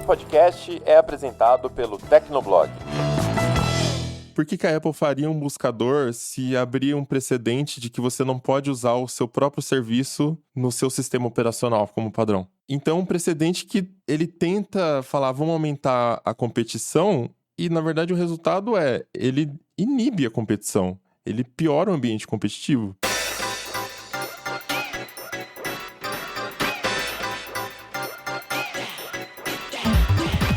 podcast é apresentado pelo Tecnoblog. Por que a Apple faria um buscador se abrir um precedente de que você não pode usar o seu próprio serviço no seu sistema operacional como padrão? Então, um precedente que ele tenta falar, vamos aumentar a competição, e na verdade o resultado é, ele inibe a competição, ele piora o ambiente competitivo.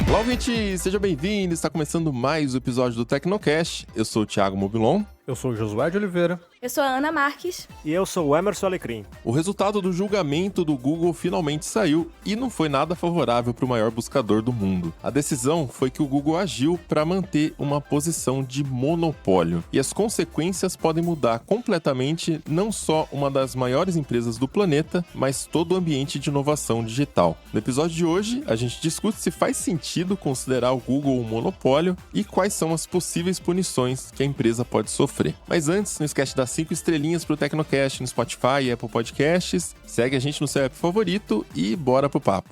Olá, ouvinte! Seja bem-vindo! Está começando mais um episódio do Tecnocast. Eu sou o Thiago Mobilon. Eu sou o Josué de Oliveira. Eu sou a Ana Marques. E eu sou o Emerson Alecrim. O resultado do julgamento do Google finalmente saiu e não foi nada favorável para o maior buscador do mundo. A decisão foi que o Google agiu para manter uma posição de monopólio. E as consequências podem mudar completamente não só uma das maiores empresas do planeta, mas todo o ambiente de inovação digital. No episódio de hoje, a gente discute se faz sentido considerar o Google um monopólio e quais são as possíveis punições que a empresa pode sofrer. Mas antes, não esquece de dar 5 estrelinhas pro Tecnocast no Spotify e Apple Podcasts. Segue a gente no seu app favorito e bora pro papo.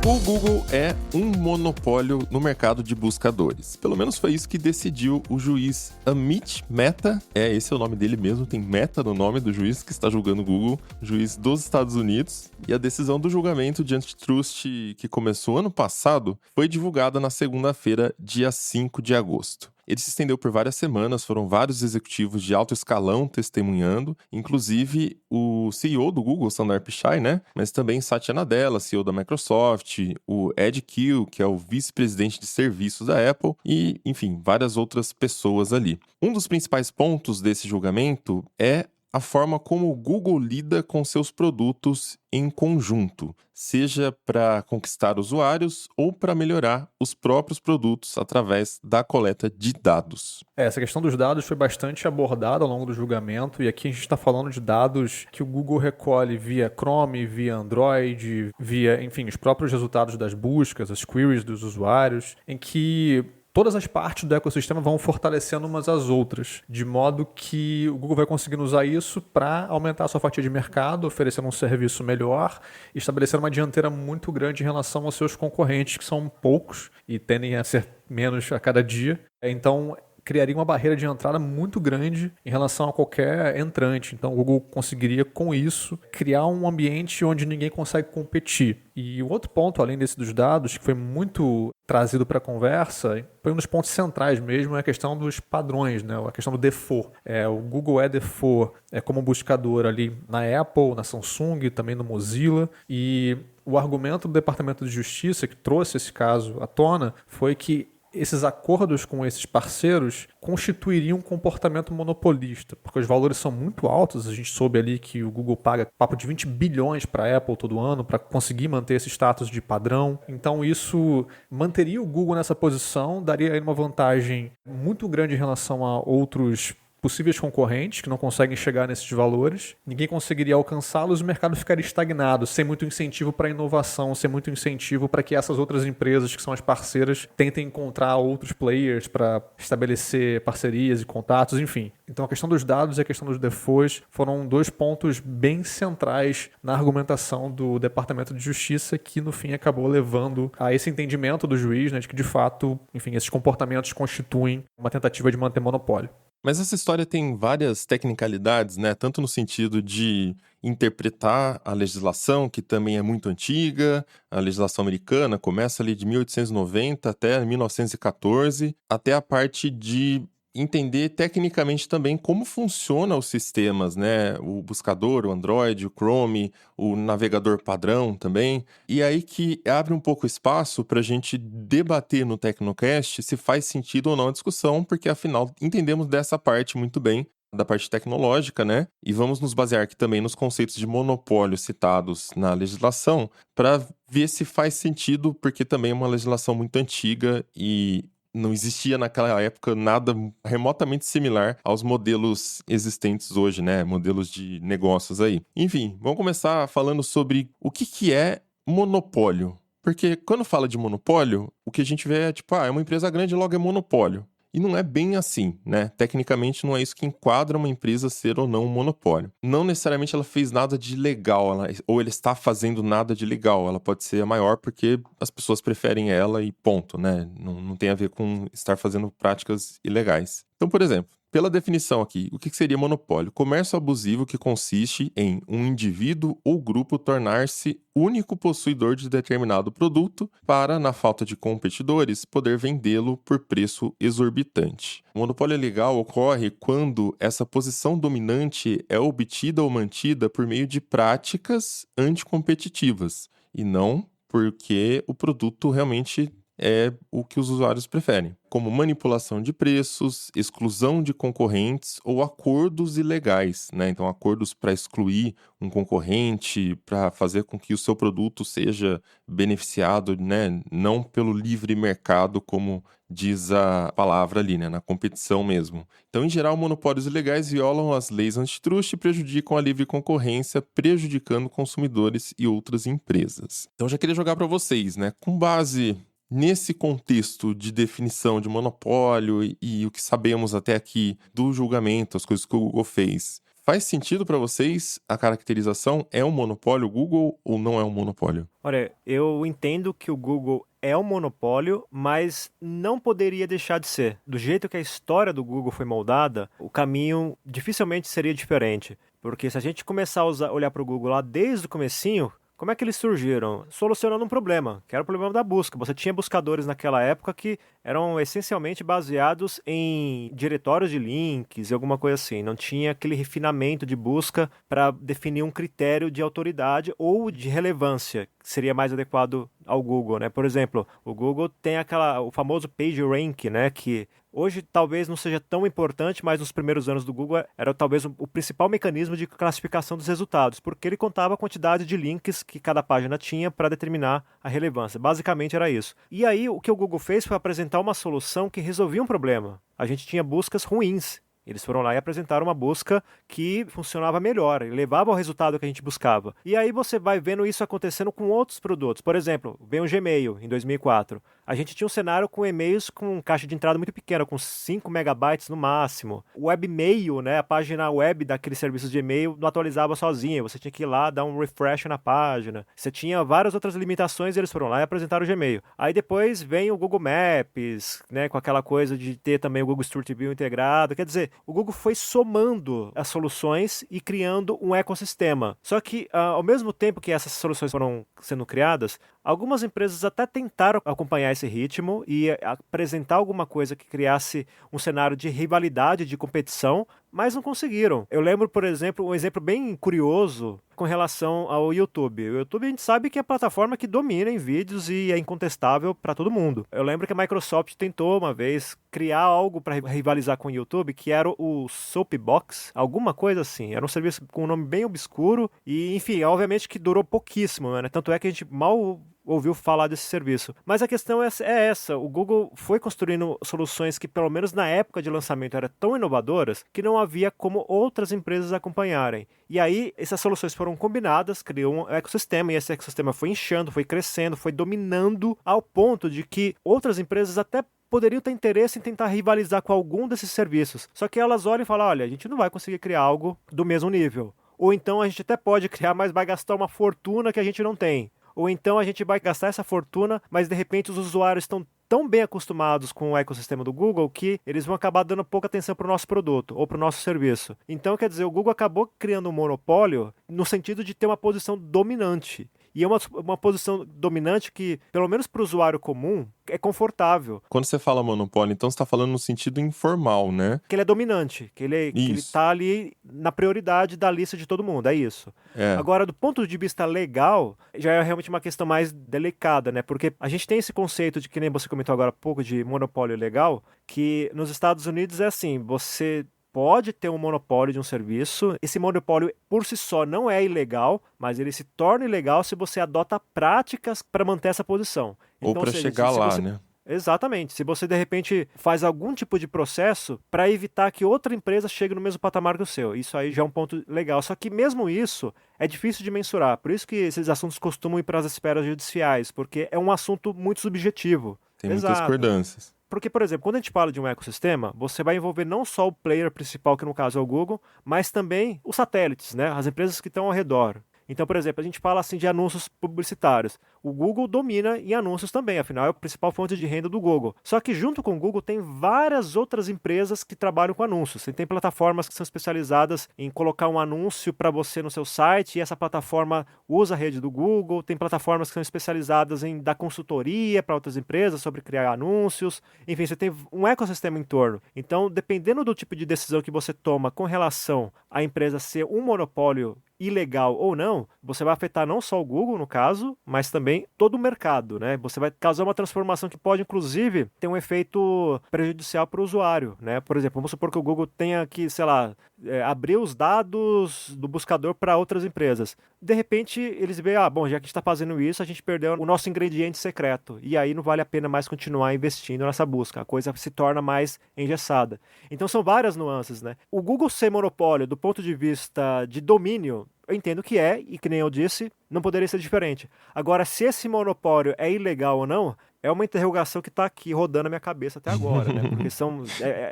O Google é um monopólio no mercado de buscadores. Pelo menos foi isso que decidiu o juiz Amit Mehta. Esse é o nome dele mesmo, tem Mehta no nome do juiz que está julgando o Google, juiz dos Estados Unidos. E a decisão do julgamento de antitrust que começou ano passado foi divulgada na segunda-feira, dia 5 de agosto. Ele se estendeu por várias semanas, foram vários executivos de alto escalão testemunhando, inclusive o CEO do Google, Sundar Pichai, né? Mas também Satya Nadella, CEO da Microsoft, o Ed Kiel, que é o vice-presidente de serviços da Apple, e, enfim, várias outras pessoas ali. Um dos principais pontos desse julgamento é a forma como o Google lida com seus produtos em conjunto, seja para conquistar usuários ou para melhorar os próprios produtos através da coleta de dados. Essa questão dos dados foi bastante abordada ao longo do julgamento, e aqui a gente está falando de dados que o Google recolhe via Chrome, via Android, via, enfim, os próprios resultados das buscas, as queries dos usuários, em que todas as partes do ecossistema vão fortalecendo umas às outras, de modo que o Google vai conseguindo usar isso para aumentar a sua fatia de mercado, oferecendo um serviço melhor e estabelecendo uma dianteira muito grande em relação aos seus concorrentes, que são poucos e tendem a ser menos a cada dia. Então, criaria uma barreira de entrada muito grande em relação a qualquer entrante. Então, o Google conseguiria, com isso, criar um ambiente onde ninguém consegue competir. E o outro ponto, além desse dos dados, que foi muito trazido para a conversa, foi um dos pontos centrais mesmo, é a questão dos padrões, né? A questão do default. O Google é default como buscador ali na Apple, na Samsung, também no Mozilla, e o argumento do Departamento de Justiça que trouxe esse caso à tona foi que esses acordos com esses parceiros constituiriam um comportamento monopolista, porque os valores são muito altos. A gente soube ali que o Google paga papo de 20 bilhões para a Apple todo ano para conseguir manter esse status de padrão. Então isso manteria o Google nessa posição, daria aí uma vantagem muito grande em relação a outros possíveis concorrentes que não conseguem chegar nesses valores, ninguém conseguiria alcançá-los e o mercado ficaria estagnado, sem muito incentivo para inovação, sem muito incentivo para que essas outras empresas, que são as parceiras, tentem encontrar outros players para estabelecer parcerias e contatos, enfim. Então a questão dos dados e a questão dos defaults foram dois pontos bem centrais na argumentação do Departamento de Justiça, que no fim acabou levando a esse entendimento do juiz, né, de que de fato, enfim, esses comportamentos constituem uma tentativa de manter monopólio. Mas essa história tem várias tecnicalidades, né? Tanto no sentido de interpretar a legislação, que também é muito antiga. A legislação americana começa ali de 1890 até 1914, até a parte de entender tecnicamente também como funcionam os sistemas, né? O buscador, o Android, o Chrome, o navegador padrão também. E aí que abre um pouco espaço para a gente debater no Tecnocast se faz sentido ou não a discussão, porque afinal entendemos dessa parte muito bem, da parte tecnológica, né? E vamos nos basear aqui também nos conceitos de monopólio citados na legislação para ver se faz sentido, porque também é uma legislação muito antiga e não existia naquela época nada remotamente similar aos modelos existentes hoje, né? Modelos de negócios aí. Enfim, vamos começar falando sobre o que é monopólio. Porque quando fala de monopólio, o que a gente vê é tipo, é uma empresa grande, logo é monopólio. E não é bem assim, né? Tecnicamente não é isso que enquadra uma empresa ser ou não um monopólio. Não necessariamente ela fez nada de ilegal, ou ela está fazendo nada de legal. Ela pode ser a maior porque as pessoas preferem ela e ponto, né? Não tem a ver com estar fazendo práticas ilegais. Então, por exemplo, pela definição aqui, o que seria monopólio? Comércio abusivo que consiste em um indivíduo ou grupo tornar-se único possuidor de determinado produto para, na falta de competidores, poder vendê-lo por preço exorbitante. O monopólio legal ocorre quando essa posição dominante é obtida ou mantida por meio de práticas anticompetitivas e não porque o produto realmente é o que os usuários preferem, como manipulação de preços, exclusão de concorrentes ou acordos ilegais, né? Então, acordos para excluir um concorrente, para fazer com que o seu produto seja beneficiado, né? Não pelo livre mercado, como diz a palavra ali, né? Na competição mesmo. Então, em geral, monopólios ilegais violam as leis antitruste e prejudicam a livre concorrência, prejudicando consumidores e outras empresas. Então, eu já queria jogar para vocês, né? Com base nesse contexto de definição de monopólio e o que sabemos até aqui do julgamento, as coisas que o Google fez, faz sentido para vocês a caracterização? É um monopólio o Google ou não é um monopólio? Olha, eu entendo que o Google é um monopólio, mas não poderia deixar de ser. Do jeito que a história do Google foi moldada, o caminho dificilmente seria diferente. Porque se a gente começar a olhar para o Google lá desde o comecinho, como é que eles surgiram? Solucionando um problema, que era o problema da busca. Você tinha buscadores naquela época que eram essencialmente baseados em diretórios de links e alguma coisa assim. Não tinha aquele refinamento de busca para definir um critério de autoridade ou de relevância, que seria mais adequado ao Google, né? Por exemplo, o Google tem o famoso PageRank, né? Que hoje talvez não seja tão importante, mas nos primeiros anos do Google era talvez o principal mecanismo de classificação dos resultados, porque ele contava a quantidade de links que cada página tinha para determinar a relevância. Basicamente era isso. E aí o que o Google fez foi apresentar uma solução que resolvia um problema. A gente tinha buscas ruins. Eles foram lá e apresentaram uma busca que funcionava melhor, e levava ao resultado que a gente buscava. E aí você vai vendo isso acontecendo com outros produtos. Por exemplo, veio o Gmail em 2004. A gente tinha um cenário com e-mails com caixa de entrada muito pequena, com 5 megabytes no máximo. O webmail, né, a página web daqueles serviços de e-mail não atualizava sozinha. Você tinha que ir lá dar um refresh na página. Você tinha várias outras limitações e eles foram lá e apresentaram o Gmail. Aí depois vem o Google Maps, né, com aquela coisa de ter também o Google Street View integrado. Quer dizer, o Google foi somando as soluções e criando um ecossistema. Só que, ao mesmo tempo que essas soluções foram sendo criadas, algumas empresas até tentaram acompanhar esse ritmo e apresentar alguma coisa que criasse um cenário de rivalidade, de competição, mas não conseguiram. Eu lembro, por exemplo, um exemplo bem curioso com relação ao YouTube. O YouTube a gente sabe que é a plataforma que domina em vídeos e é incontestável para todo mundo. Eu lembro que a Microsoft tentou uma vez criar algo para rivalizar com o YouTube, que era o Soapbox, alguma coisa assim. Era um serviço com um nome bem obscuro e, enfim, obviamente que durou pouquíssimo, né? Tanto é que a gente mal ouviu falar desse serviço. Mas a questão é essa, o Google foi construindo soluções que, pelo menos na época de lançamento, eram tão inovadoras que não havia como outras empresas acompanharem. E aí, essas soluções foram combinadas, criou um ecossistema, e esse ecossistema foi inchando, foi crescendo, foi dominando, ao ponto de que outras empresas até poderiam ter interesse em tentar rivalizar com algum desses serviços. Só que elas olham e falam, olha, a gente não vai conseguir criar algo do mesmo nível. Ou então a gente até pode criar, mas vai gastar uma fortuna que a gente não tem. Ou então a gente vai gastar essa fortuna, mas de repente os usuários estão tão bem acostumados com o ecossistema do Google que eles vão acabar dando pouca atenção para o nosso produto ou para o nosso serviço. Então, quer dizer, o Google acabou criando um monopólio no sentido de ter uma posição dominante. E é uma posição dominante que, pelo menos para o usuário comum, é confortável. Quando você fala monopólio, então você está falando no sentido informal, né? Que ele é dominante, que ele está ali na prioridade da lista de todo mundo, é isso. É. Agora, do ponto de vista legal, já é realmente uma questão mais delicada, né? Porque a gente tem esse conceito de, que nem você comentou agora há pouco, de monopólio legal, que nos Estados Unidos é assim, você pode ter um monopólio de um serviço. Esse monopólio por si só não é ilegal, mas ele se torna ilegal se você adota práticas para manter essa posição. Ou para chegar lá, né? Exatamente. Se você, de repente, faz algum tipo de processo para evitar que outra empresa chegue no mesmo patamar que o seu. Isso aí já é um ponto legal. Só que mesmo isso é difícil de mensurar. Por isso que esses assuntos costumam ir para as esferas judiciais, porque é um assunto muito subjetivo. Tem muitas discordâncias. Porque, por exemplo, quando a gente fala de um ecossistema, você vai envolver não só o player principal, que no caso é o Google, mas também os satélites, né? As empresas que estão ao redor. Então, por exemplo, a gente fala assim de anúncios publicitários. O Google domina em anúncios também, afinal é a principal fonte de renda do Google. Só que junto com o Google tem várias outras empresas que trabalham com anúncios. Você tem plataformas que são especializadas em colocar um anúncio para você no seu site e essa plataforma usa a rede do Google. Tem plataformas que são especializadas em dar consultoria para outras empresas sobre criar anúncios. Enfim, você tem um ecossistema em torno. Então, dependendo do tipo de decisão que você toma com relação à empresa ser um monopólio ilegal ou não, você vai afetar não só o Google, no caso, mas também todo o mercado, né? Você vai causar uma transformação que pode, inclusive, ter um efeito prejudicial para o usuário, né? Por exemplo, vamos supor que o Google tenha que, sei lá, abrir os dados do buscador para outras empresas. De repente, eles veem, bom, já que a gente está fazendo isso, a gente perdeu o nosso ingrediente secreto. E aí não vale a pena mais continuar investindo nessa busca. A coisa se torna mais engessada. Então são várias nuances, né? O Google ser monopólio do ponto de vista de domínio, eu entendo que é, e que nem eu disse, não poderia ser diferente. Agora, se esse monopólio é ilegal ou não, é uma interrogação que está aqui rodando na minha cabeça até agora, né? Porque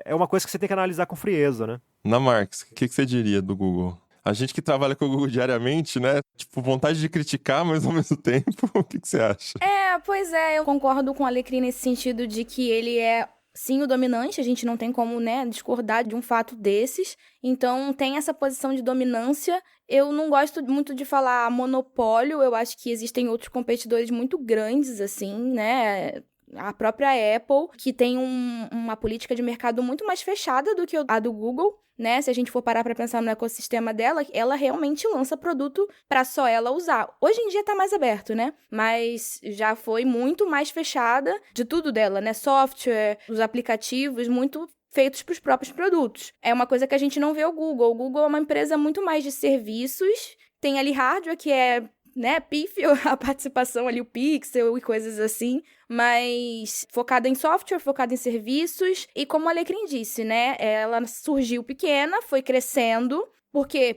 é uma coisa que você tem que analisar com frieza, né? Na Marx, o que você diria do Google? A gente que trabalha com o Google diariamente, né? Tipo, vontade de criticar, mas ao mesmo tempo, o que você acha? Pois é, eu concordo com o Alecrim nesse sentido de que ele é, sim, o dominante, a gente não tem como, né, discordar de um fato desses. Então, tem essa posição de dominância. Eu não gosto muito de falar monopólio, eu acho que existem outros competidores muito grandes, assim, né? A própria Apple, que tem uma política de mercado muito mais fechada do que a do Google, né? Se a gente for parar para pensar no ecossistema dela, ela realmente lança produto para só ela usar. Hoje em dia tá mais aberto, né? Mas já foi muito mais fechada de tudo dela, né? Software, os aplicativos, muito feitos para os próprios produtos. É uma coisa que a gente não vê o Google. O Google é uma empresa muito mais de serviços. Tem ali hardware, que é, né, pífio a participação ali, o Pixel e coisas assim, mas focada em software, focada em serviços, e como a Alecrim disse, né, ela surgiu pequena, foi crescendo,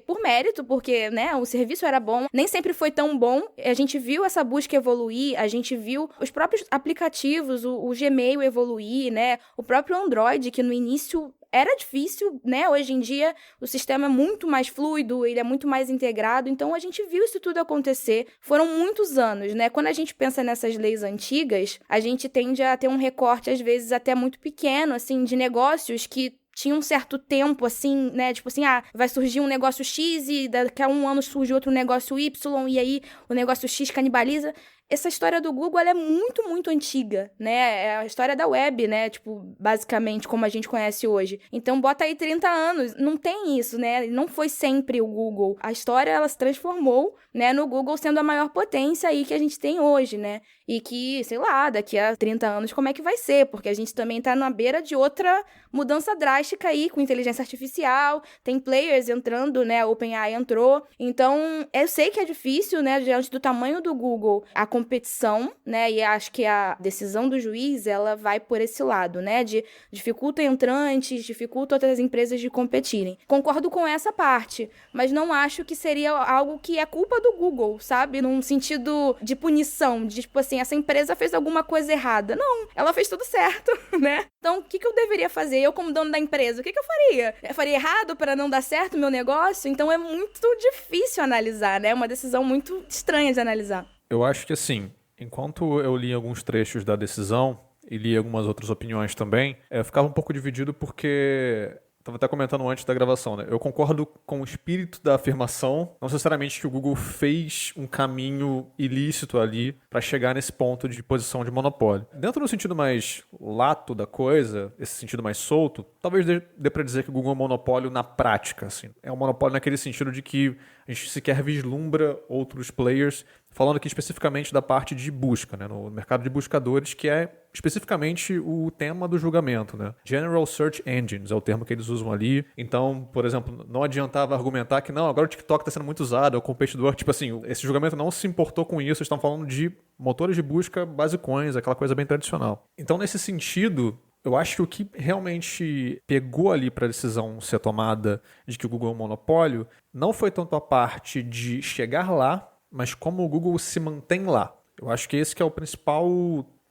por mérito, porque, né, o serviço era bom, nem sempre foi tão bom, a gente viu essa busca evoluir, a gente viu os próprios aplicativos, o Gmail evoluir, né, o próprio Android, que no início era difícil, né? Hoje em dia o sistema é muito mais fluido, ele é muito mais integrado, então a gente viu isso tudo acontecer. Foram muitos anos, né? Quando a gente pensa nessas leis antigas, a gente tende a ter um recorte, às vezes, até muito pequeno, assim, de negócios que tinha um certo tempo, assim, né, tipo assim, vai surgir um negócio X e daqui a um ano surge outro negócio Y e aí o negócio X canibaliza. Essa história do Google, ela é muito, muito antiga, né, é a história da web, né, tipo, basicamente, como a gente conhece hoje. Então, bota aí 30 anos, não tem isso, né, não foi sempre o Google. A história, ela se transformou, né, no Google sendo a maior potência aí que a gente tem hoje, né, e que, sei lá, daqui a 30 anos como é que vai ser, porque a gente também tá na beira de outra mudança drástica aí, com inteligência artificial, tem players entrando, né, a OpenAI entrou, então, eu sei que é difícil, né, diante do tamanho do Google, a competição, né, e acho que a decisão do juiz, ela vai por esse lado, né, de dificulta entrantes, dificulta outras empresas de competirem. Concordo com essa parte, mas não acho que seria algo que é culpa do Google, sabe, num sentido de punição, de tipo assim, essa empresa fez alguma coisa errada. Não, ela fez tudo certo, né? Então, o que eu deveria fazer? Eu, como dono da empresa, o que eu faria? Eu faria errado para não dar certo o meu negócio? Então, é muito difícil analisar, né? É uma decisão muito estranha de analisar. Eu acho que, assim, enquanto eu li alguns trechos da decisão e li algumas outras opiniões também, eu ficava um pouco dividido porque... Estava até comentando antes da gravação, né? Eu concordo com o espírito da afirmação, não necessariamente que o Google fez um caminho ilícito ali para chegar nesse ponto de posição de monopólio. Dentro do sentido mais lato da coisa, esse sentido mais solto, talvez dê para dizer que o Google é um monopólio na prática, assim. É um monopólio naquele sentido de que a gente sequer vislumbra outros players, falando aqui especificamente da parte de busca, né? No mercado de buscadores, que é especificamente o tema do julgamento, né? General Search Engines é o termo que eles usam ali. Então, por exemplo, não adiantava argumentar que não, agora o TikTok está sendo muito usado, é o competidor. Tipo assim, esse julgamento não se importou com isso, eles estão falando de motores de busca basicões, aquela coisa bem tradicional. Então, nesse sentido, eu acho que o que realmente pegou ali para a decisão ser tomada de que o Google é um monopólio não foi tanto a parte de chegar lá, mas como o Google se mantém lá. Eu acho que esse que é o principal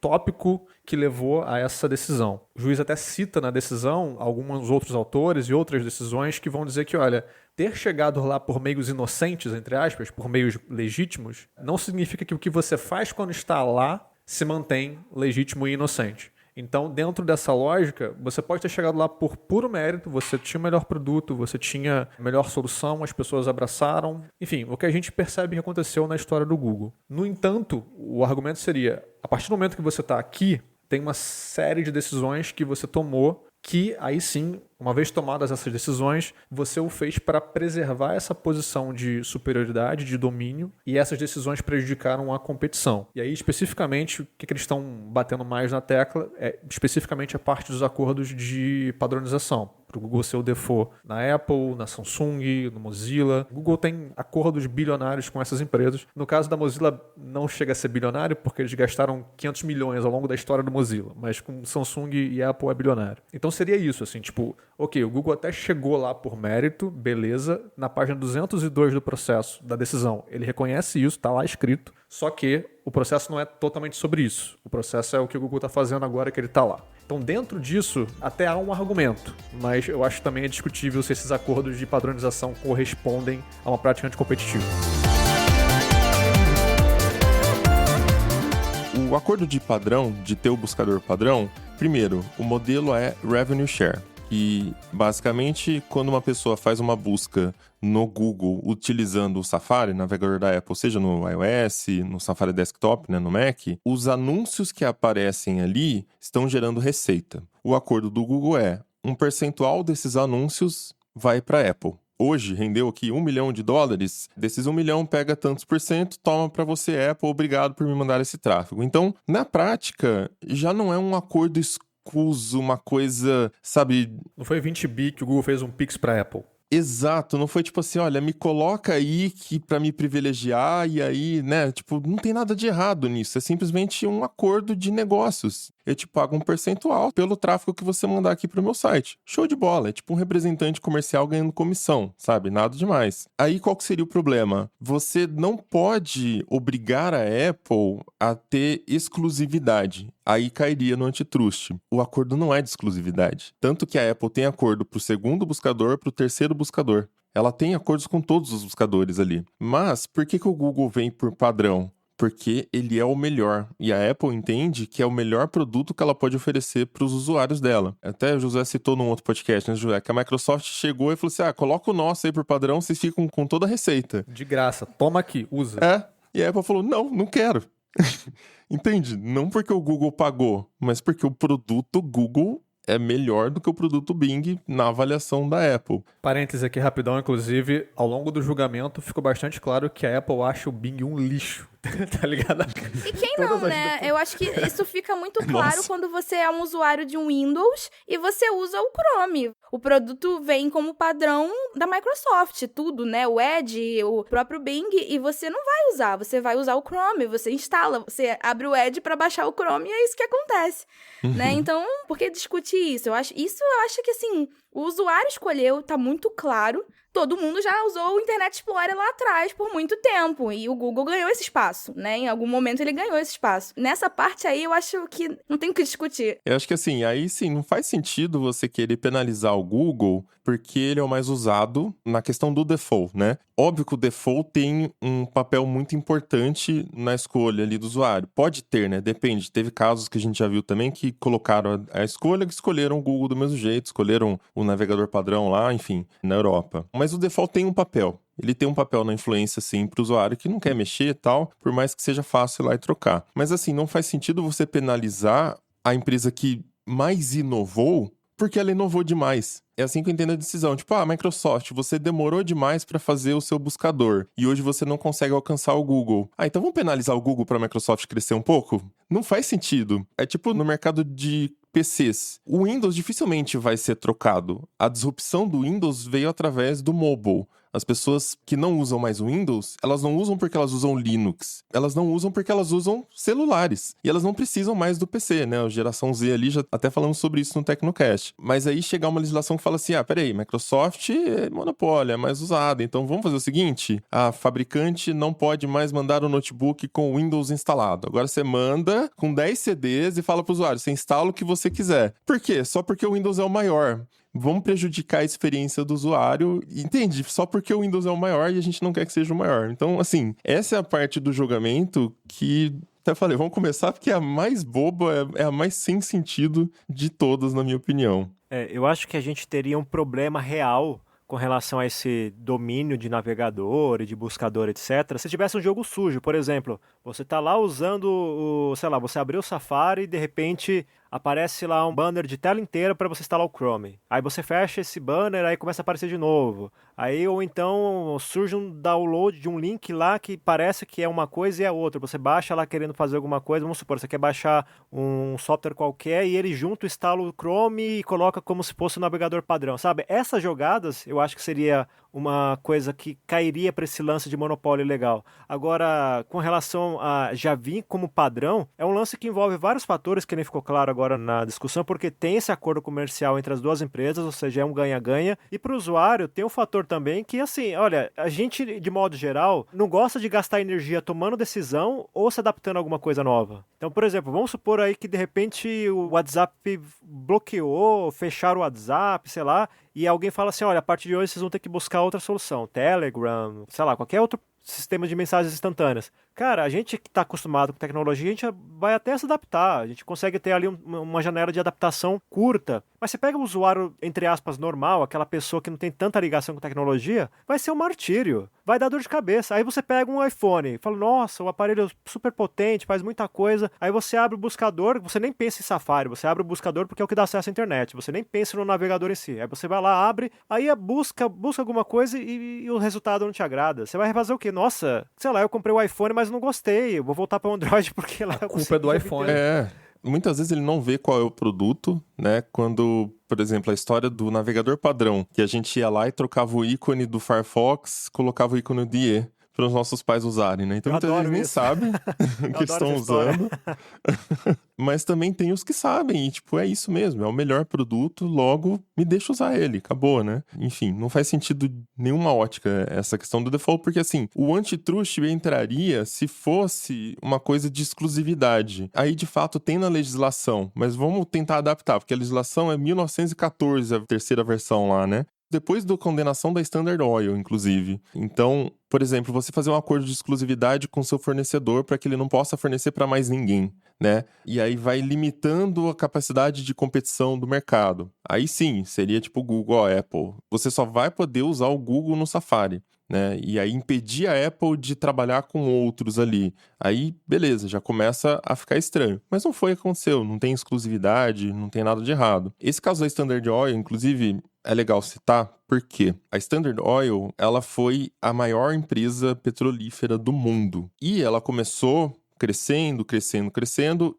tópico que levou a essa decisão. O juiz até cita na decisão alguns outros autores e outras decisões que vão dizer que, olha, ter chegado lá por meios inocentes, entre aspas, por meios legítimos, não significa que o que você faz quando está lá se mantém legítimo e inocente. Então, dentro dessa lógica, você pode ter chegado lá por puro mérito, você tinha o melhor produto, você tinha a melhor solução, as pessoas abraçaram. Enfim, o que a gente percebe que aconteceu na história do Google. No entanto, o argumento seria, a partir do momento que você está aqui, tem uma série de decisões que você tomou que, aí sim, uma vez tomadas essas decisões, você o fez para preservar essa posição de superioridade, de domínio, e essas decisões prejudicaram a competição. E aí, especificamente, o que eles estão batendo mais na tecla é especificamente a parte dos acordos de padronização. Para o Google ser o default na Apple, na Samsung, no Mozilla. O Google tem acordos bilionários com essas empresas. No caso da Mozilla, não chega a ser bilionário, porque eles gastaram 500 milhões ao longo da história do Mozilla, mas com Samsung e Apple é bilionário. Então seria isso, assim, tipo, ok, o Google até chegou lá por mérito, beleza, na página 202 do processo da decisão, ele reconhece isso, está lá escrito, só que o processo não é totalmente sobre isso. O processo é o que o Google está fazendo agora que ele está lá. Então, dentro disso, até há um argumento, mas eu acho que também é discutível se esses acordos de padronização correspondem a uma prática anticompetitiva. O acordo de padrão, de ter o buscador padrão, primeiro, o modelo é Revenue Share. E, basicamente, quando uma pessoa faz uma busca no Google utilizando o Safari, navegador da Apple, seja no iOS, no Safari Desktop, né, no Mac, os anúncios que aparecem ali estão gerando receita. O acordo do Google é um percentual desses anúncios vai para a Apple. Hoje, rendeu aqui $1 milhão, desses 1 milhão pega tantos por cento, toma para você, Apple, obrigado por me mandar esse tráfego. Então, na prática, já não é um acordo escuso, uma coisa, sabe... Não foi 20 bi que o Google fez um Pix para a Apple. Exato, não foi tipo assim, olha, me coloca aí que pra me privilegiar e aí, né, tipo, não tem nada de errado nisso, é simplesmente um acordo de negócios. Eu te pago um percentual pelo tráfego que você mandar aqui pro meu site. Show de bola, é tipo um representante comercial ganhando comissão, sabe? Nada demais. Aí qual que seria o problema? Você não pode obrigar a Apple a ter exclusividade. Aí cairia no antitrust. O acordo não é de exclusividade. Tanto que a Apple tem acordo pro segundo buscador, pro terceiro buscador. Ela tem acordos com todos os buscadores ali. Mas por que o Google vem por padrão? Porque ele é o melhor. E a Apple entende que é o melhor produto que ela pode oferecer para os usuários dela. Até o José citou num outro podcast, né, José? Que a Microsoft chegou e falou assim, coloca o nosso aí por padrão, vocês ficam com toda a receita. De graça, toma aqui, usa. E a Apple falou, não quero. Entende? Não porque o Google pagou, mas porque o produto Google é melhor do que o produto Bing na avaliação da Apple. Parênteses aqui rapidão, inclusive, ao longo do julgamento ficou bastante claro que a Apple acha o Bing um lixo. Tá ligado? E quem não, né? Eu acho que isso fica muito claro quando você é um usuário de um Windows e você usa o Chrome. O produto vem como padrão da Microsoft, tudo, né? O Edge, o próprio Bing, e você não vai usar. Você vai usar o Chrome, você instala, você abre o Edge pra baixar o Chrome e é isso que acontece, né? Então, por que discutir isso? Eu acho que, assim, o usuário escolheu, tá muito claro. Todo mundo já usou o Internet Explorer lá atrás por muito tempo. E o Google ganhou esse espaço, né? Em algum momento ele ganhou esse espaço. Nessa parte aí, eu acho que não tem o que discutir. Eu acho que assim, aí sim, não faz sentido você querer penalizar o Google porque ele é o mais usado na questão do default, né? Óbvio que o default tem um papel muito importante na escolha ali do usuário. Pode ter, né? Depende. Teve casos que a gente já viu também que colocaram a escolha, que escolheram o Google do mesmo jeito, escolheram o navegador padrão lá, enfim, na Europa. Mas o default tem um papel. Ele tem um papel na influência, sim, para o usuário que não quer mexer e tal, por mais que seja fácil ir lá e trocar. Mas assim, não faz sentido você penalizar a empresa que mais inovou porque ela inovou demais. É assim que eu entendo a decisão. Tipo, Microsoft, você demorou demais para fazer o seu buscador e hoje você não consegue alcançar o Google. Então vamos penalizar o Google para a Microsoft crescer um pouco? Não faz sentido. É tipo no mercado de PCs. O Windows dificilmente vai ser trocado. A disrupção do Windows veio através do mobile. As pessoas que não usam mais o Windows, elas não usam porque elas usam Linux. Elas não usam porque elas usam celulares. E elas não precisam mais do PC, né? A geração Z ali, já até falamos sobre isso no Tecnocast. Mas aí chegar uma legislação que fala assim, peraí, Microsoft é monopólio, é mais usada. Então vamos fazer o seguinte, a fabricante não pode mais mandar o notebook com o Windows instalado. Agora você manda com 10 CDs e fala pro usuário, você instala o que você quiser. Por quê? Só porque o Windows é o maior. Vamos prejudicar a experiência do usuário, entende? Só porque o Windows é o maior e a gente não quer que seja o maior. Então, assim, essa é a parte do julgamento que, até falei, vamos começar porque é a mais boba, é a mais sem sentido de todas, na minha opinião. Eu acho que a gente teria um problema real com relação a esse domínio de navegador e de buscador, etc. Se tivesse um jogo sujo, por exemplo, você tá lá usando sei lá, você abriu o Safari e de repente aparece lá um banner de tela inteira para você instalar o Chrome. Aí você fecha esse banner, aí começa a aparecer de novo. Aí ou então surge um download de um link lá que parece que é uma coisa e é outra. Você baixa lá querendo fazer alguma coisa, vamos supor, você quer baixar um software qualquer e ele junto instala o Chrome e coloca como se fosse um navegador padrão, sabe? Essas jogadas eu acho que seria uma coisa que cairia para esse lance de monopólio legal. Agora, com relação a já vir como padrão, é um lance que envolve vários fatores que nem ficou claro agora na discussão, porque tem esse acordo comercial entre as duas empresas, ou seja, é um ganha-ganha, e para o usuário tem um fator também que, assim, olha, a gente, de modo geral, não gosta de gastar energia tomando decisão ou se adaptando a alguma coisa nova. Então, por exemplo, vamos supor aí que de repente o WhatsApp bloqueou, fecharam o WhatsApp, sei lá, e alguém fala assim, olha, a partir de hoje vocês vão ter que buscar outra solução, Telegram, sei lá, qualquer outro sistema de mensagens instantâneas. Cara, a gente que está acostumado com tecnologia, a gente vai até se adaptar, a gente consegue ter ali uma janela de adaptação curta, mas você pega o usuário, entre aspas, normal, aquela pessoa que não tem tanta ligação com tecnologia, vai ser um martírio, vai dar dor de cabeça. Aí você pega um iPhone, fala, nossa, o aparelho é super potente, faz muita coisa, aí você abre o buscador, você nem pensa em Safari, você abre o buscador porque é o que dá acesso à internet, você nem pensa no navegador em si, aí você vai lá, abre, aí busca alguma coisa e o resultado não te agrada. Você vai fazer o quê? Nossa, sei lá, eu comprei o iPhone, mas não gostei, eu vou voltar para o Android porque lá a culpa é do iPhone. Muitas vezes ele não vê qual é o produto, né? Quando, por exemplo, a história do navegador padrão, que a gente ia lá e trocava o ícone do Firefox, colocava o ícone do IE para os nossos pais usarem, né? Então muitas vezes nem sabem o que estão usando. Mas também tem os que sabem, e tipo, é isso mesmo, é o melhor produto, logo me deixa usar ele, acabou, né? Enfim, não faz sentido nenhuma ótica essa questão do default, porque assim, o antitrust entraria se fosse uma coisa de exclusividade. Aí, de fato, tem na legislação, mas vamos tentar adaptar, porque a legislação é 1914, a terceira versão lá, né? Depois da condenação da Standard Oil, inclusive. Então, por exemplo, você fazer um acordo de exclusividade com seu fornecedor para que ele não possa fornecer para mais ninguém, né? E aí vai limitando a capacidade de competição do mercado. Aí sim, seria tipo Google, Apple. Você só vai poder usar o Google no Safari, né? E aí impedir a Apple de trabalhar com outros ali. Aí, beleza, já começa a ficar estranho. Mas não foi o que aconteceu, não tem exclusividade, não tem nada de errado. Esse caso da Standard Oil, inclusive, é legal citar, porque a Standard Oil, ela foi a maior empresa petrolífera do mundo. E ela começou crescendo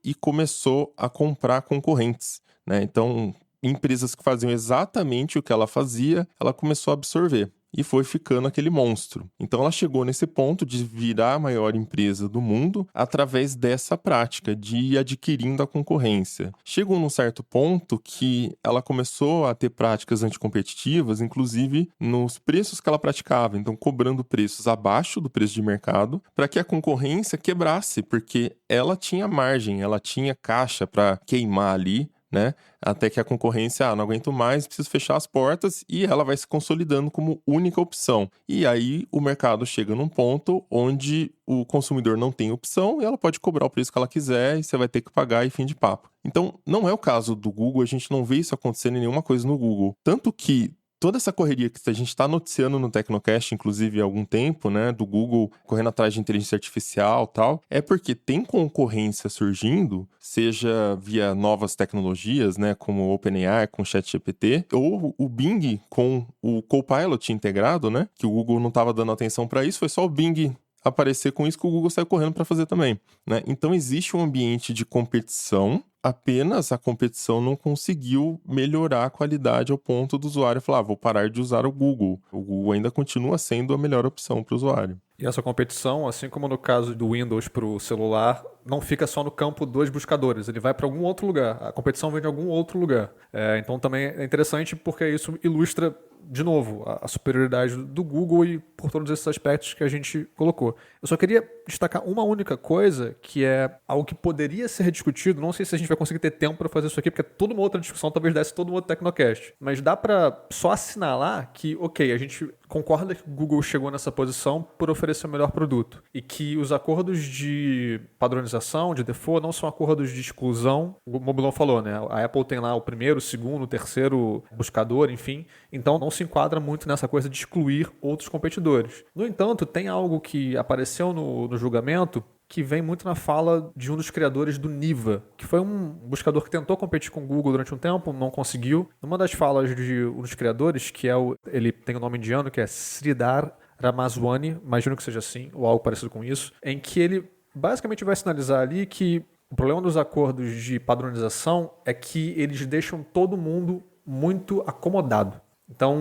e começou a comprar concorrentes, né? Então, empresas que faziam exatamente o que ela fazia, ela começou a absorver. E foi ficando aquele monstro. Então ela chegou nesse ponto de virar a maior empresa do mundo através dessa prática de ir adquirindo a concorrência. Chegou num certo ponto que ela começou a ter práticas anticompetitivas, inclusive nos preços que ela praticava. Então cobrando preços abaixo do preço de mercado para que a concorrência quebrasse, porque ela tinha margem, ela tinha caixa para queimar ali, né? Até que a concorrência, não aguento mais, preciso fechar as portas, e ela vai se consolidando como única opção. E aí o mercado chega num ponto onde o consumidor não tem opção e ela pode cobrar o preço que ela quiser e você vai ter que pagar e fim de papo. Então, não é o caso do Google, a gente não vê isso acontecendo em nenhuma coisa no Google. Tanto que toda essa correria que a gente está noticiando no Tecnocast, inclusive há algum tempo, né, do Google correndo atrás de inteligência artificial e tal, é porque tem concorrência surgindo, seja via novas tecnologias, né, como o OpenAI com o ChatGPT, ou o Bing com o Copilot integrado, né, que o Google não estava dando atenção para isso, foi só o Bing aparecer com isso que o Google saiu correndo para fazer também, né? Então existe um ambiente de competição, apenas a competição não conseguiu melhorar a qualidade ao ponto do usuário falar, vou parar de usar o Google. O Google ainda continua sendo a melhor opção para o usuário. E essa competição, assim como no caso do Windows para o celular, não fica só no campo dos buscadores, ele vai para algum outro lugar. A competição vem de algum outro lugar. Então também é interessante porque isso ilustra, de novo, a superioridade do Google e por todos esses aspectos que a gente colocou. Eu só queria destacar uma única coisa, que é algo que poderia ser discutido. Não sei se a gente vai conseguir ter tempo para fazer isso aqui, porque é toda uma outra discussão, talvez desse todo um outro Tecnocast. Mas dá para só assinalar que, ok, a gente concorda que o Google chegou nessa posição por oferecer o melhor produto e que os acordos de padronização, de default, não são acordos de exclusão. O Mobilon falou, né? A Apple tem lá o primeiro, o segundo, o terceiro buscador, enfim. Então não se enquadra muito nessa coisa de excluir outros competidores. No entanto, tem algo que apareceu no julgamento que vem muito na fala de um dos criadores do Niva, que foi um buscador que tentou competir com o Google durante um tempo, não conseguiu. Uma das falas de um dos criadores, que é ele tem um nome indiano, que é Sridhar Ramaswamy, imagino que seja assim, ou algo parecido com isso, em que ele basicamente vai sinalizar ali que o problema dos acordos de padronização é que eles deixam todo mundo muito acomodado. Então,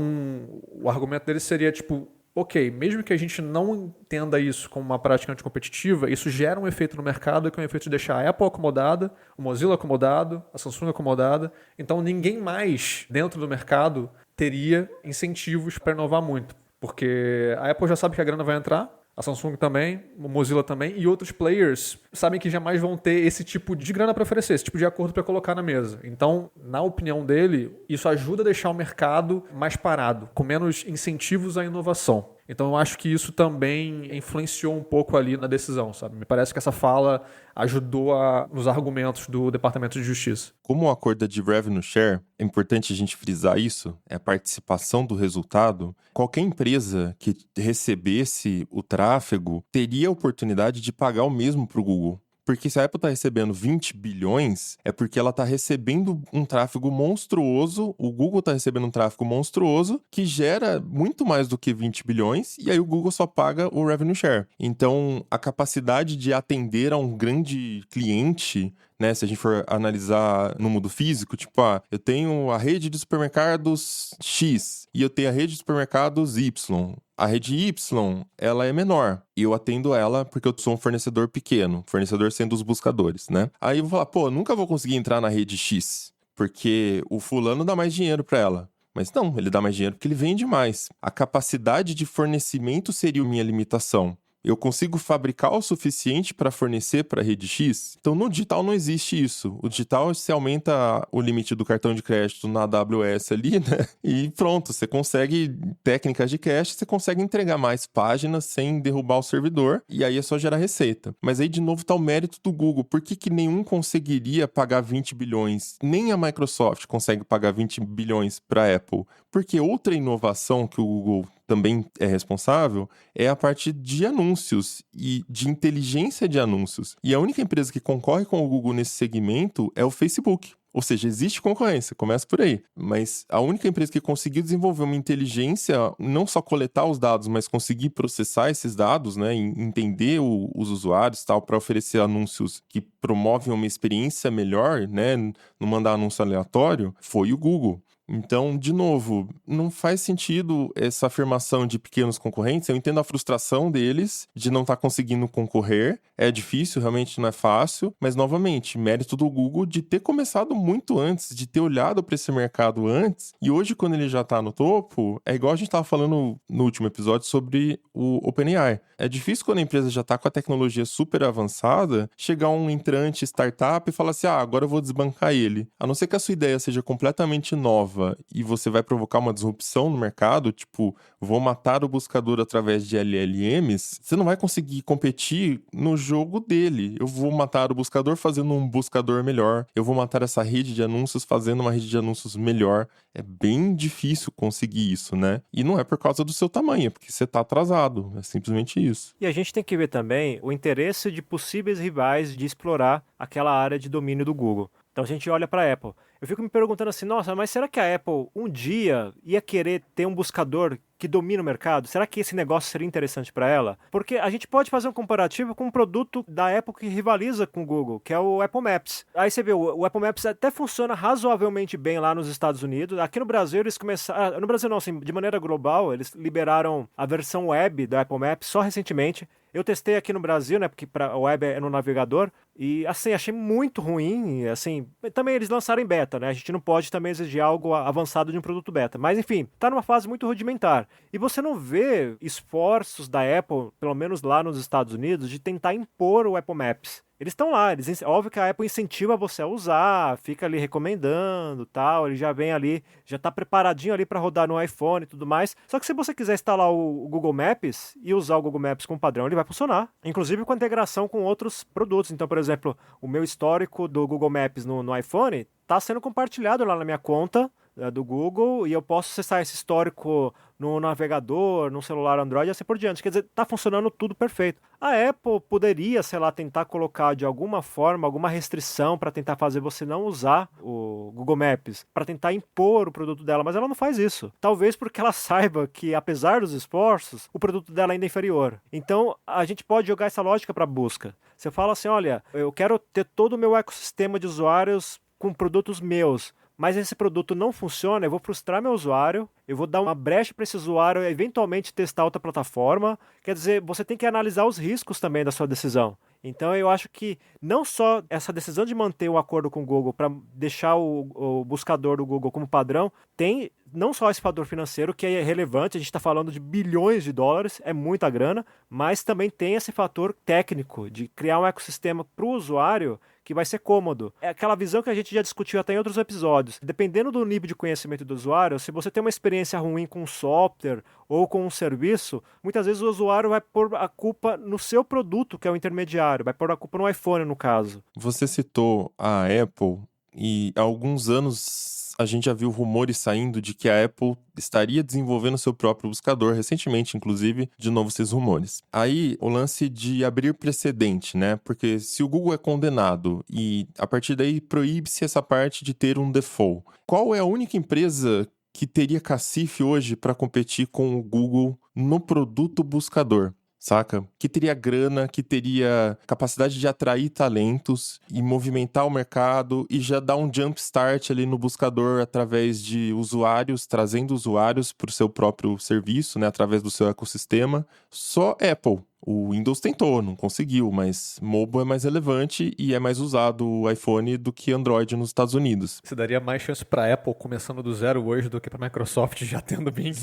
o argumento dele seria tipo, ok, mesmo que a gente não entenda isso como uma prática anticompetitiva, isso gera um efeito no mercado, que é um efeito de deixar a Apple acomodada, o Mozilla acomodado, a Samsung acomodada. Então ninguém mais dentro do mercado teria incentivos para inovar muito. Porque a Apple já sabe que a grana vai entrar, a Samsung também, o Mozilla também, e outros players sabem que jamais vão ter esse tipo de grana para oferecer, esse tipo de acordo para colocar na mesa. Então, na opinião dele, isso ajuda a deixar o mercado mais parado, com menos incentivos à inovação. Então, eu acho que isso também influenciou um pouco ali na decisão, sabe? Me parece que essa fala ajudou nos argumentos do Departamento de Justiça. Como o acordo é de revenue share, é importante a gente frisar isso, é a participação do resultado. Qualquer empresa que recebesse o tráfego teria a oportunidade de pagar o mesmo para o Google. Porque se a Apple está recebendo 20 bilhões, é porque ela está recebendo um tráfego monstruoso, o Google está recebendo um tráfego monstruoso, que gera muito mais do que 20 bilhões, e aí o Google só paga o revenue share. Então, a capacidade de atender a um grande cliente, né, se a gente for analisar no mundo físico, tipo, eu tenho a rede de supermercados X e eu tenho a rede de supermercados Y. A rede Y, ela é menor e eu atendo ela porque eu sou um fornecedor pequeno, fornecedor sendo os buscadores, né? Aí eu vou falar, nunca vou conseguir entrar na rede X, porque o fulano dá mais dinheiro para ela. Mas não, ele dá mais dinheiro porque ele vende mais. A capacidade de fornecimento seria a minha limitação. Eu consigo fabricar o suficiente para fornecer para a rede X? Então, no digital não existe isso. O digital, você aumenta o limite do cartão de crédito na AWS ali, né? E pronto, você consegue técnicas de cache, você consegue entregar mais páginas sem derrubar o servidor, e aí é só gerar receita. Mas aí, de novo, tá o mérito do Google. Por que nenhum conseguiria pagar 20 bilhões? Nem a Microsoft consegue pagar 20 bilhões para a Apple. Porque outra inovação que o Google também é responsável é a parte de anúncios e de inteligência de anúncios. E a única empresa que concorre com o Google nesse segmento é o Facebook. Ou seja, existe concorrência, começa por aí. Mas a única empresa que conseguiu desenvolver uma inteligência, não só coletar os dados, mas conseguir processar esses dados, né, e entender os usuários, tal, para oferecer anúncios que promovem uma experiência melhor, né, não mandar anúncio aleatório, foi o Google. Então, de novo, não faz sentido essa afirmação de pequenos concorrentes. Eu entendo a frustração deles de não estar conseguindo concorrer. É difícil, realmente não é fácil. Mas, novamente, mérito do Google de ter começado muito antes, de ter olhado para esse mercado antes. E hoje, quando ele já está no topo, é igual a gente estava falando no último episódio sobre o OpenAI. É difícil quando a empresa já está com a tecnologia super avançada, chegar um entrante startup e falar assim, agora eu vou desbancar ele. A não ser que a sua ideia seja completamente nova e você vai provocar uma disrupção no mercado, tipo, vou matar o buscador através de LLMs, você não vai conseguir competir no jogo dele. Eu vou matar o buscador fazendo um buscador melhor, eu vou matar essa rede de anúncios fazendo uma rede de anúncios melhor. É bem difícil conseguir isso, né? E não é por causa do seu tamanho, é porque você tá atrasado, é simplesmente isso. E a gente tem que ver também o interesse de possíveis rivais de explorar aquela área de domínio do Google. Então, se a gente olha para a Apple, eu fico me perguntando assim, nossa, mas será que a Apple um dia ia querer ter um buscador que domina o mercado? Será que esse negócio seria interessante para ela? Porque a gente pode fazer um comparativo com um produto da Apple que rivaliza com o Google, que é o Apple Maps. Aí você vê, o Apple Maps até funciona razoavelmente bem lá nos Estados Unidos. Aqui no Brasil eles começaram, no Brasil não, assim, de maneira global, eles liberaram a versão web do Apple Maps só recentemente. Eu testei aqui no Brasil, né, porque a web é no navegador, e assim, achei muito ruim, assim, também eles lançaram em beta, né, a gente não pode também exigir algo avançado de um produto beta, mas enfim, tá numa fase muito rudimentar, e você não vê esforços da Apple, pelo menos lá nos Estados Unidos, de tentar impor o Apple Maps. Eles estão lá, óbvio que a Apple incentiva você a usar, fica ali recomendando, tal, ele já vem ali, já está preparadinho ali para rodar no iPhone e tudo mais. Só que se você quiser instalar o Google Maps e usar o Google Maps como padrão, ele vai funcionar, inclusive com a integração com outros produtos. Então, por exemplo, o meu histórico do Google Maps no iPhone está sendo compartilhado lá na minha conta do Google, e eu posso acessar esse histórico no navegador, no celular Android e assim por diante. Quer dizer, tá funcionando tudo perfeito. A Apple poderia, sei lá, tentar colocar de alguma forma, alguma restrição para tentar fazer você não usar o Google Maps, para tentar impor o produto dela, mas ela não faz isso. Talvez porque ela saiba que, apesar dos esforços, o produto dela ainda é inferior. Então, a gente pode jogar essa lógica para busca. Você fala assim, olha, eu quero ter todo o meu ecossistema de usuários com produtos meus, mas esse produto não funciona, eu vou frustrar meu usuário, eu vou dar uma brecha para esse usuário eventualmente testar outra plataforma. Quer dizer, você tem que analisar os riscos também da sua decisão. Então eu acho que não só essa decisão de manter o acordo com o Google para deixar o buscador do Google como padrão, tem não só esse fator financeiro que é relevante, a gente está falando de bilhões de dólares, é muita grana, mas também tem esse fator técnico de criar um ecossistema para o usuário que vai ser cômodo. É aquela visão que a gente já discutiu até em outros episódios. Dependendo do nível de conhecimento do usuário, se você tem uma experiência ruim com um software ou com um serviço, muitas vezes o usuário vai pôr a culpa no seu produto, que é o intermediário, vai pôr a culpa no iPhone, no caso. Você citou a Apple e há alguns anos a gente já viu rumores saindo de que a Apple estaria desenvolvendo seu próprio buscador, recentemente, inclusive, de novo esses rumores. Aí, o lance de abrir precedente, né? Porque se o Google é condenado e, a partir daí, proíbe-se essa parte de ter um default, qual é a única empresa que teria cacife hoje para competir com o Google no produto buscador? Saca? Que teria grana, que teria capacidade de atrair talentos e movimentar o mercado e já dar um jump start ali no buscador através de usuários, trazendo usuários para o seu próprio serviço, né? Através do seu ecossistema. Só Apple. O Windows tentou, não conseguiu, mas mobile é mais relevante e é mais usado o iPhone do que Android nos Estados Unidos. Você daria mais chance pra Apple começando do zero hoje do que pra Microsoft já tendo Bing?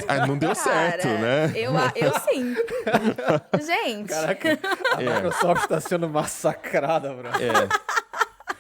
Ah, não deu certo, né? Eu sim. Gente. Caraca, a Microsoft tá sendo massacrada, bro.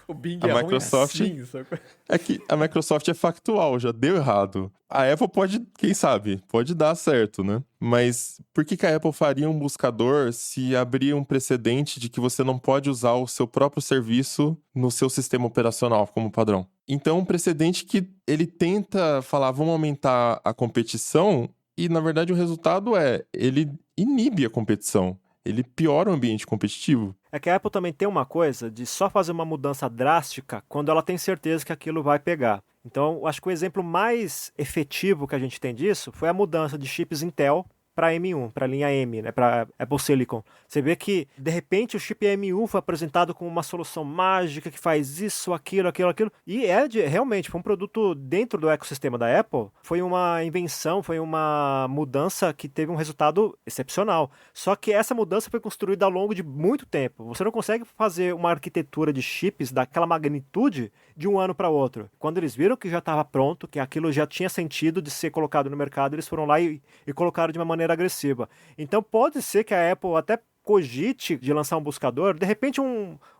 O Bing A é Microsoft ruim assim, sacou? É que a Microsoft é factual, já deu errado. A Apple pode, quem sabe, pode dar certo, né? Mas por que a Apple faria um buscador se abrir um precedente de que você não pode usar o seu próprio serviço no seu sistema operacional como padrão? Então, um precedente que ele tenta falar, vamos aumentar a competição, e na verdade o resultado é, ele inibe a competição. Ele piora o ambiente competitivo. É que a Apple também tem uma coisa de só fazer uma mudança drástica quando ela tem certeza que aquilo vai pegar. Então, eu acho que o exemplo mais efetivo que a gente tem disso foi a mudança de chips Intel para M1, para a linha M, né, para Apple Silicon. Você vê que, de repente, o chip M1 foi apresentado como uma solução mágica que faz isso, aquilo, e realmente foi um produto dentro do ecossistema da Apple, foi uma invenção, foi uma mudança que teve um resultado excepcional. Só que essa mudança foi construída ao longo de muito tempo. Você não consegue fazer uma arquitetura de chips daquela magnitude de um ano para outro. Quando eles viram que já estava pronto, que aquilo já tinha sentido de ser colocado no mercado, eles foram lá e colocaram de uma maneira agressiva. Então pode ser que a Apple até cogite de lançar um buscador, de repente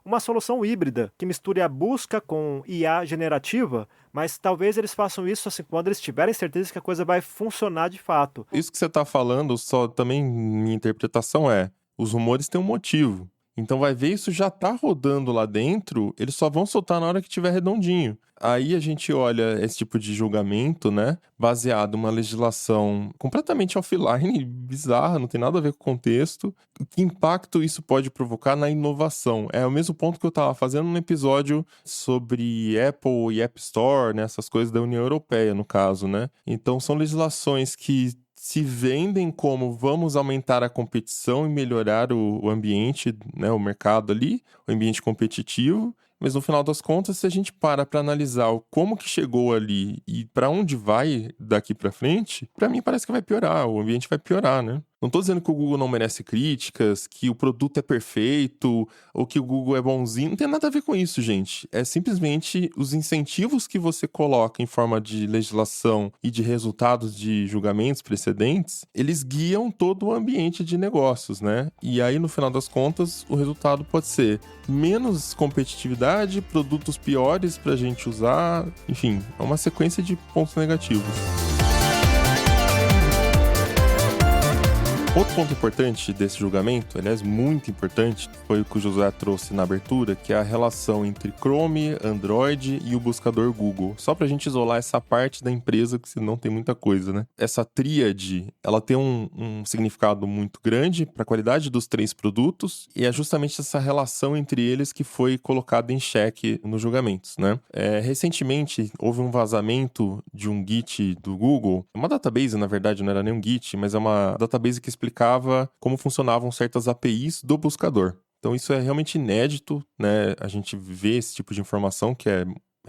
uma solução híbrida, que misture a busca com IA generativa, mas talvez eles façam isso assim, quando eles tiverem certeza que a coisa vai funcionar de fato. Isso que você está falando, só também minha interpretação é, os rumores têm um motivo. Então vai ver, isso já tá rodando lá dentro, eles só vão soltar na hora que tiver redondinho. Aí a gente olha esse tipo de julgamento, né, baseado numa legislação completamente offline, bizarra, não tem nada a ver com o contexto. Que impacto isso pode provocar na inovação? É o mesmo ponto que eu estava fazendo no episódio sobre Apple e App Store, né, essas coisas da União Europeia, no caso, né? Então são legislações que se vendem como vamos aumentar a competição e melhorar o ambiente, né, o mercado ali, o ambiente competitivo. Mas no final das contas, se a gente para analisar como que chegou ali e para onde vai daqui para frente, para mim parece que vai piorar, o ambiente vai piorar, né? Não tô dizendo que o Google não merece críticas, que o produto é perfeito, ou que o Google é bonzinho. Não tem nada a ver com isso, gente. É simplesmente os incentivos que você coloca em forma de legislação e de resultados de julgamentos precedentes, eles guiam todo o ambiente de negócios, né? E aí, no final das contas, o resultado pode ser menos competitividade, produtos piores pra gente usar, enfim, é uma sequência de pontos negativos. Outro ponto importante desse julgamento, aliás, muito importante, foi o que o José trouxe na abertura, que é a relação entre Chrome, Android e o buscador Google. Só pra gente isolar essa parte da empresa, que senão tem muita coisa, né? Essa tríade, ela tem um significado muito grande para a qualidade dos três produtos, e é justamente essa relação entre eles que foi colocada em xeque nos julgamentos, né? Recentemente, houve um vazamento de um Git do Google, uma database, na verdade, não era nem um Git, mas é uma database que explicava como funcionavam certas APIs do buscador. Então isso é realmente inédito, né? A gente vê esse tipo de informação que é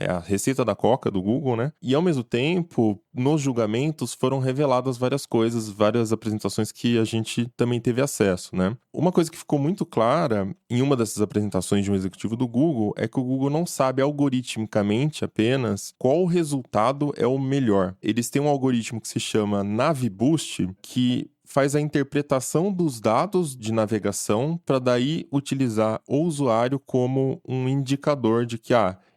a receita da Coca do Google, né? E ao mesmo tempo, nos julgamentos foram reveladas várias coisas, várias apresentações que a gente também teve acesso, né? Uma coisa que ficou muito clara em uma dessas apresentações de um executivo do Google é que o Google não sabe algoritmicamente apenas qual resultado é o melhor. Eles têm um algoritmo que se chama NavBoost, que faz a interpretação dos dados de navegação para daí utilizar o usuário como um indicador de que,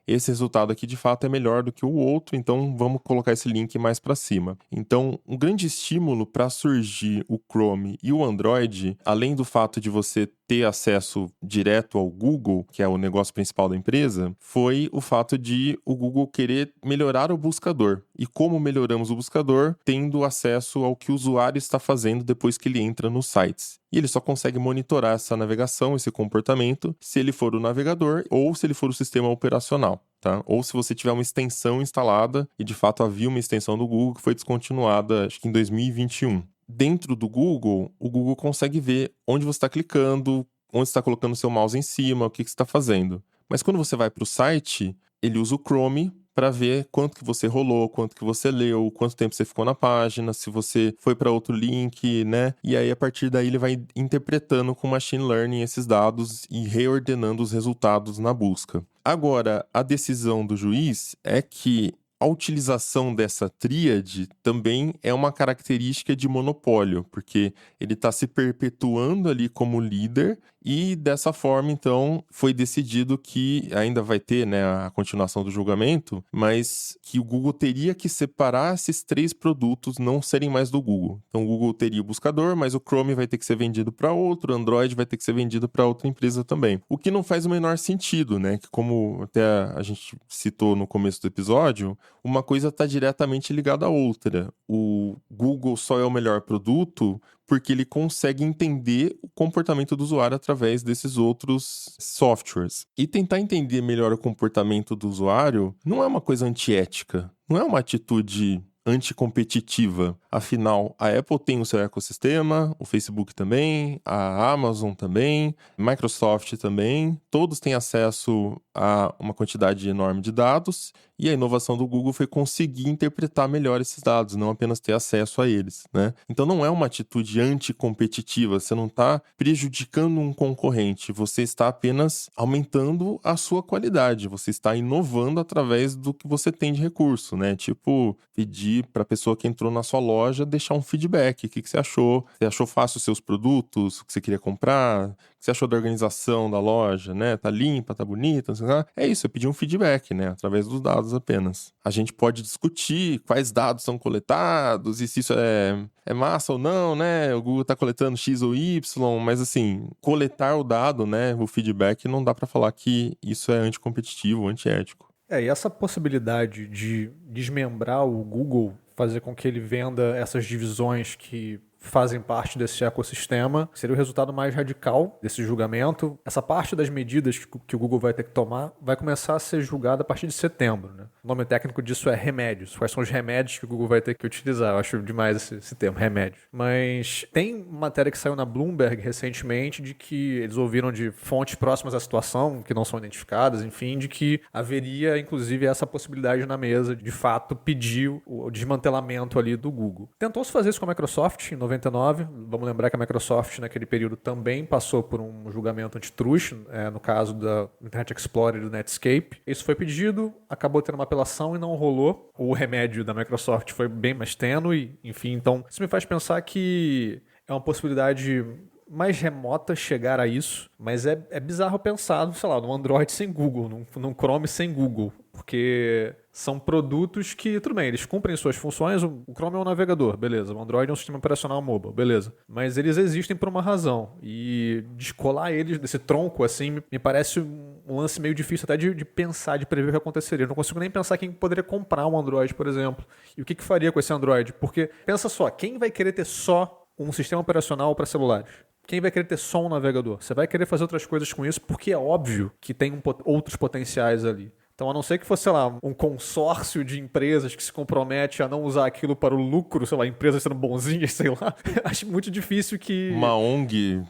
esse resultado aqui de fato é melhor do que o outro, então vamos colocar esse link mais para cima. Então, um grande estímulo para surgir o Chrome e o Android, além do fato de você ter acesso direto ao Google, que é o negócio principal da empresa, foi o fato de o Google querer melhorar o buscador. E como melhoramos o buscador? Tendo acesso ao que o usuário está fazendo depois que ele entra nos sites. E ele só consegue monitorar essa navegação, esse comportamento, se ele for o navegador ou se ele for o sistema operacional, tá? Ou se você tiver uma extensão instalada, e de fato havia uma extensão do Google que foi descontinuada, acho que em 2021. Dentro do Google, o Google consegue ver onde você está clicando, onde você está colocando o seu mouse em cima, o que você está fazendo. Mas quando você vai para o site, ele usa o Chrome para ver quanto que você rolou, quanto que você leu, quanto tempo você ficou na página, se você foi para outro link, né? E aí, a partir daí, ele vai interpretando com machine learning esses dados e reordenando os resultados na busca. Agora, a decisão do juiz é que a utilização dessa tríade também é uma característica de monopólio, porque ele está se perpetuando ali como líder e dessa forma, então, foi decidido que ainda vai ter, né, a continuação do julgamento, mas que o Google teria que separar esses três produtos, não serem mais do Google. Então, o Google teria o buscador, mas o Chrome vai ter que ser vendido para outro, o Android vai ter que ser vendido para outra empresa também. O que não faz o menor sentido, né? Que como até a gente citou no começo do episódio, uma coisa está diretamente ligada à outra. O Google só é o melhor produto porque ele consegue entender o comportamento do usuário através desses outros softwares. E tentar entender melhor o comportamento do usuário não é uma coisa antiética, não é uma atitude anticompetitiva. Afinal, a Apple tem o seu ecossistema, o Facebook também, a Amazon também, Microsoft também, todos têm acesso a uma quantidade enorme de dados, e a inovação do Google foi conseguir interpretar melhor esses dados, não apenas ter acesso a eles, né? Então não é uma atitude anticompetitiva, você não está prejudicando um concorrente, você está apenas aumentando a sua qualidade, você está inovando através do que você tem de recurso, né? Tipo, pedir para a pessoa que entrou na sua loja deixar um feedback, o que você achou? Você achou fácil os seus produtos, o que você queria comprar? que você achou da organização da loja, né? Tá limpa, tá bonita, não sei lá. É isso, é pedir um feedback, né? Através dos dados apenas. A gente pode discutir quais dados são coletados e se isso é massa ou não, né? O Google tá coletando X ou Y, mas assim, coletar o dado, né? O feedback, não dá para falar que isso é anticompetitivo, antiético. E essa possibilidade de desmembrar o Google, fazer com que ele venda essas divisões que fazem parte desse ecossistema, seria o resultado mais radical desse julgamento. Essa parte das medidas que o Google vai ter que tomar vai começar a ser julgada a partir de setembro, né? O nome técnico disso é remédios. Quais são os remédios que o Google vai ter que utilizar? Eu acho demais esse termo, remédio. Mas tem matéria que saiu na Bloomberg recentemente de que eles ouviram de fontes próximas à situação, que não são identificadas, enfim, de que haveria, inclusive, essa possibilidade na mesa de fato pedir o desmantelamento ali do Google. Tentou-se fazer isso com a Microsoft em 99. Vamos lembrar que a Microsoft naquele período também passou por um julgamento antitruste, no caso da Internet Explorer e do Netscape. Isso foi pedido, acabou tendo uma apelação e não rolou. O remédio da Microsoft foi bem mais tênue, enfim. Então, isso me faz pensar que é uma possibilidade mais remota chegar a isso, mas é bizarro pensar, sei lá, num Android sem Google, num Chrome sem Google, porque são produtos que, tudo bem, eles cumprem suas funções, o Chrome é um navegador, beleza, o Android é um sistema operacional mobile, beleza, mas eles existem por uma razão, e descolar eles desse tronco, assim, me parece um lance meio difícil até de pensar, de prever o que aconteceria. Eu não consigo nem pensar quem poderia comprar um Android, por exemplo, e o que faria com esse Android, porque, pensa só, quem vai querer ter só um sistema operacional para celulares? Quem vai querer ter só um navegador? Você vai querer fazer outras coisas com isso porque é óbvio que tem outros potenciais ali. Então, a não ser que fosse, sei lá, um consórcio de empresas que se compromete a não usar aquilo para o lucro, sei lá, empresas sendo bonzinhas, sei lá, acho muito difícil que... Uma ONG.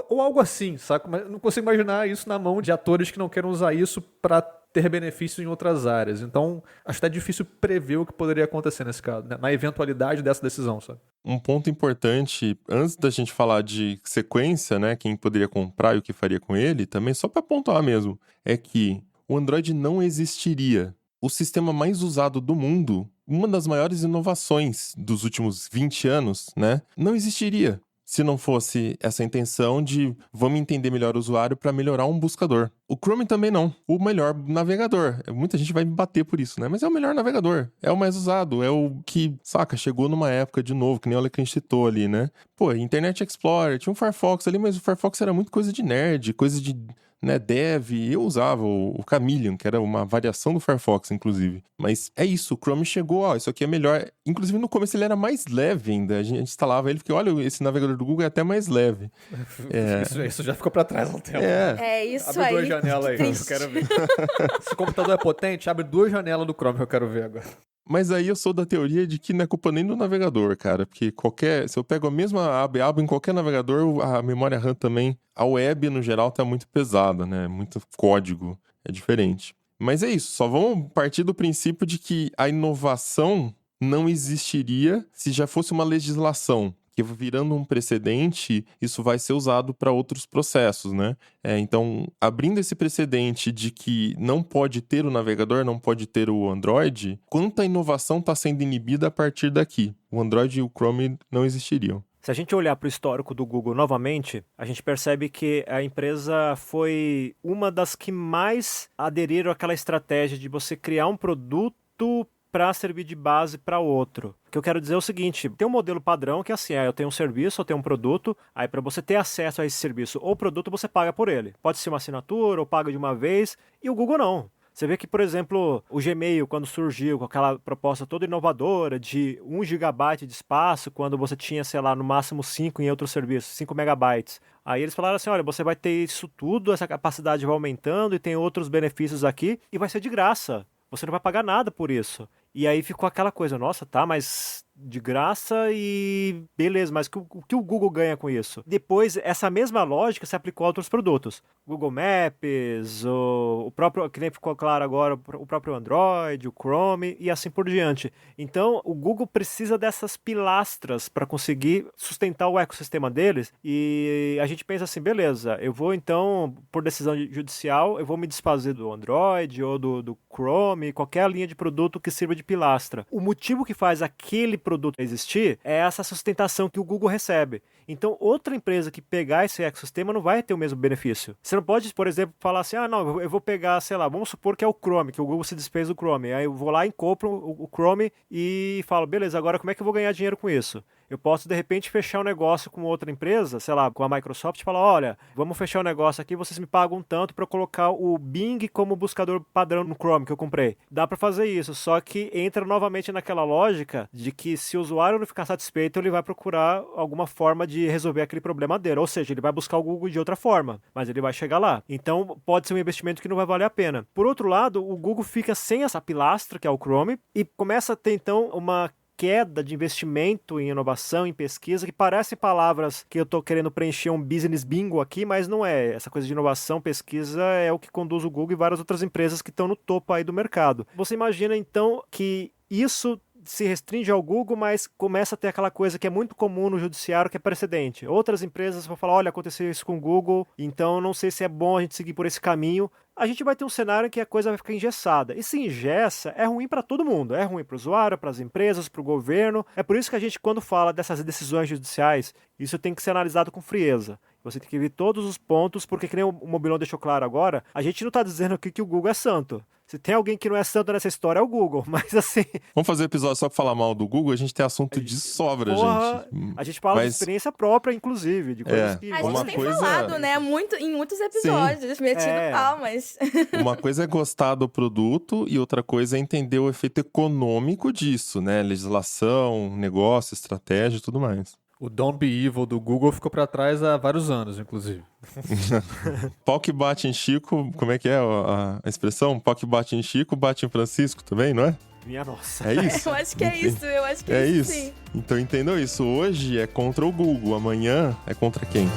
Ou algo assim, saca? Mas não consigo imaginar isso na mão de atores que não queiram usar isso para ter benefícios em outras áreas. Então, acho até difícil prever o que poderia acontecer nesse caso, né? Na eventualidade dessa decisão, sabe? Um ponto importante, antes da gente falar de sequência, né, quem poderia comprar e o que faria com ele, também só para pontuar mesmo, é que o Android não existiria. O sistema mais usado do mundo, uma das maiores inovações dos últimos 20 anos, né, não existiria se não fosse essa intenção de vamos entender melhor o usuário para melhorar um buscador. O Chrome também não. O melhor navegador. Muita gente vai me bater por isso, né? Mas é o melhor navegador. É o mais usado. É o que, saca, chegou numa época de novo, que nem o Alecrim citou ali, né? Pô, Internet Explorer, tinha um Firefox ali, mas o Firefox era muito coisa de nerd, coisa de... né, dev, eu usava o Chameleon, que era uma variação do Firefox, inclusive. Mas é isso, o Chrome chegou, ó, isso aqui é melhor. Inclusive, no começo ele era mais leve ainda. A gente instalava ele, porque, olha, esse navegador do Google é até mais leve. Isso já ficou pra trás há um tempo. Isso abre aí. Abre 2 janelas aí, Triste. eu quero ver. Se o computador é potente, abre 2 janelas do Chrome que eu quero ver agora. Mas aí eu sou da teoria de que não é culpa nem do navegador, cara. Porque se eu pego a mesma aba em qualquer navegador, a memória RAM também, a web no geral tá muito pesada, né? Muito código, é diferente. Mas é isso, só vamos partir do princípio de que a inovação não existiria se já fosse uma legislação. Que virando um precedente, isso vai ser usado para outros processos, né? Então, abrindo esse precedente de que não pode ter o navegador, não pode ter o Android, quanta inovação está sendo inibida a partir daqui? O Android e o Chrome não existiriam. Se a gente olhar para o histórico do Google novamente, a gente percebe que a empresa foi uma das que mais aderiram àquela estratégia de você criar um produto para servir de base para outro. O que eu quero dizer é o seguinte, tem um modelo padrão que é assim, eu tenho um serviço, eu tenho um produto, aí para você ter acesso a esse serviço ou produto, você paga por ele. Pode ser uma assinatura ou paga de uma vez, e o Google não. Você vê que, por exemplo, o Gmail, quando surgiu com aquela proposta toda inovadora de 1 GB de espaço, quando você tinha, sei lá, no máximo 5 em outros serviços, 5 megabytes. Aí eles falaram assim, olha, você vai ter isso tudo, essa capacidade vai aumentando e tem outros benefícios aqui, e vai ser de graça. Você não vai pagar nada por isso. E aí ficou aquela coisa, nossa, tá, mas de graça e beleza, mas o que o Google ganha com isso? Depois, essa mesma lógica se aplicou a outros produtos. Google Maps, o próprio, que nem ficou claro agora, o próprio Android, o Chrome e assim por diante. Então, o Google precisa dessas pilastras para conseguir sustentar o ecossistema deles e a gente pensa assim, beleza, eu vou então, por decisão judicial, eu vou me desfazer do Android ou do Chrome, qualquer linha de produto que sirva de pilastra. O motivo que faz aquele produto existir, é essa sustentação que o Google recebe. Então, outra empresa que pegar esse ecossistema não vai ter o mesmo benefício. Você não pode, por exemplo, falar assim, não, eu vou pegar, sei lá, vamos supor que é o Chrome, que o Google se desfez do Chrome. Aí eu vou lá e compro o Chrome e falo, beleza, agora como é que eu vou ganhar dinheiro com isso? Eu posso, de repente, fechar um negócio com outra empresa, sei lá, com a Microsoft, e falar, olha, vamos fechar um negócio aqui, vocês me pagam tanto para eu colocar o Bing como buscador padrão no Chrome que eu comprei. Dá para fazer isso, só que entra novamente naquela lógica de que se o usuário não ficar satisfeito, ele vai procurar alguma forma de resolver aquele problema dele, ou seja, ele vai buscar o Google de outra forma, mas ele vai chegar lá. Então, pode ser um investimento que não vai valer a pena. Por outro lado, o Google fica sem essa pilastra, que é o Chrome, e começa a ter, então, uma queda de investimento em inovação, em pesquisa, que parecem palavras que eu estou querendo preencher um business bingo aqui, mas não é. Essa coisa de inovação, pesquisa é o que conduz o Google e várias outras empresas que estão no topo aí do mercado. Você imagina, então, que isso se restringe ao Google, mas começa a ter aquela coisa que é muito comum no judiciário, que é precedente. Outras empresas vão falar, olha, aconteceu isso com o Google, então não sei se é bom a gente seguir por esse caminho. A gente vai ter um cenário em que a coisa vai ficar engessada. E se engessa, é ruim para todo mundo. É ruim para o usuário, para as empresas, para o governo. É por isso que a gente, quando fala dessas decisões judiciais, isso tem que ser analisado com frieza. Você tem que ver todos os pontos, porque, que nem o Mobilon deixou claro agora, a gente não está dizendo aqui que o Google é santo. Se tem alguém que não é santo nessa história, é o Google. Mas assim... Vamos fazer um episódio só pra falar mal do Google? A gente tem assunto de sobra, gente. A gente fala de experiência própria, inclusive, de coisas que... A gente tem falado, né? Em muitos episódios, metido palmas. Uma coisa é gostar do produto e outra coisa é entender o efeito econômico disso, né? Legislação, negócio, estratégia e tudo mais. O Don't Be Evil do Google ficou pra trás há vários anos, inclusive. Pau que bate em Chico, como é que é a expressão? Pau que bate em Chico, bate em Francisco também, não é? Minha nossa. É isso? Eu acho que é isso, é isso, sim. Então entendam isso, hoje é contra o Google, amanhã é contra quem?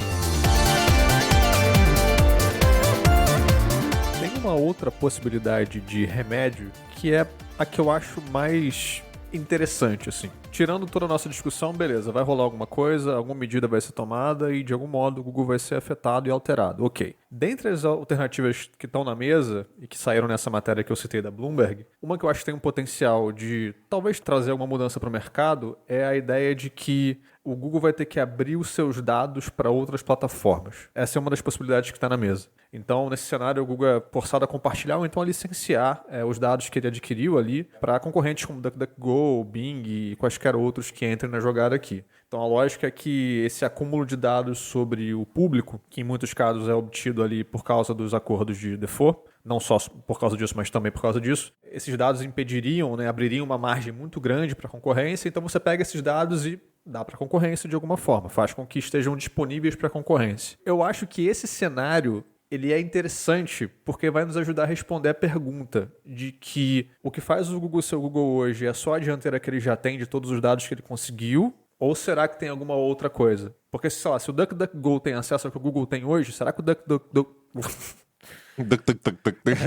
Tem uma outra possibilidade de remédio que é a que eu acho mais interessante, assim. Tirando toda a nossa discussão, beleza, vai rolar alguma coisa, alguma medida vai ser tomada e de algum modo o Google vai ser afetado e alterado. Ok. Dentre as alternativas que estão na mesa e que saíram nessa matéria que eu citei da Bloomberg, uma que eu acho que tem um potencial de talvez trazer alguma mudança para o mercado é a ideia de que o Google vai ter que abrir os seus dados para outras plataformas. Essa é uma das possibilidades que está na mesa. Então, nesse cenário, o Google é forçado a compartilhar ou então a licenciar os dados que ele adquiriu ali para concorrentes como DuckDuckGo, Bing e quaisquer outros que entrem na jogada aqui. Então, a lógica é que esse acúmulo de dados sobre o público, que em muitos casos é obtido ali por causa dos acordos de default, não só por causa disso, mas também por causa disso, esses dados impediriam, né, abririam uma margem muito grande para a concorrência, então você pega esses dados e dá para a concorrência de alguma forma, faz com que estejam disponíveis para a concorrência. Eu acho que esse cenário ele é interessante porque vai nos ajudar a responder a pergunta de que o que faz o Google ser o Google hoje é só a dianteira que ele já tem de todos os dados que ele conseguiu, ou será que tem alguma outra coisa? Porque, sei lá, se o DuckDuckGo tem acesso ao que o Google tem hoje, será que o DuckDuckGo...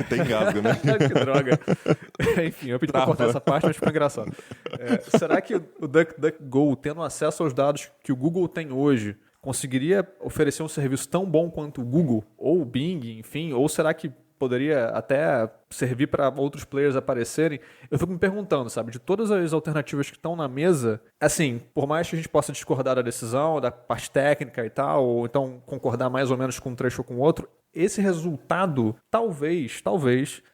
Tem engasgo, né? Que droga. Enfim, eu pedi pra cortar essa parte, mas ficou engraçado. Será que o DuckDuckGo, tendo acesso aos dados que o Google tem hoje, conseguiria oferecer um serviço tão bom quanto o Google, ou o Bing, enfim, ou será que poderia até servir para outros players aparecerem? Eu fico me perguntando, sabe, de todas as alternativas que estão na mesa, assim, por mais que a gente possa discordar da decisão, da parte técnica e tal, ou então concordar mais ou menos com um trecho ou com o outro, esse resultado, talvez,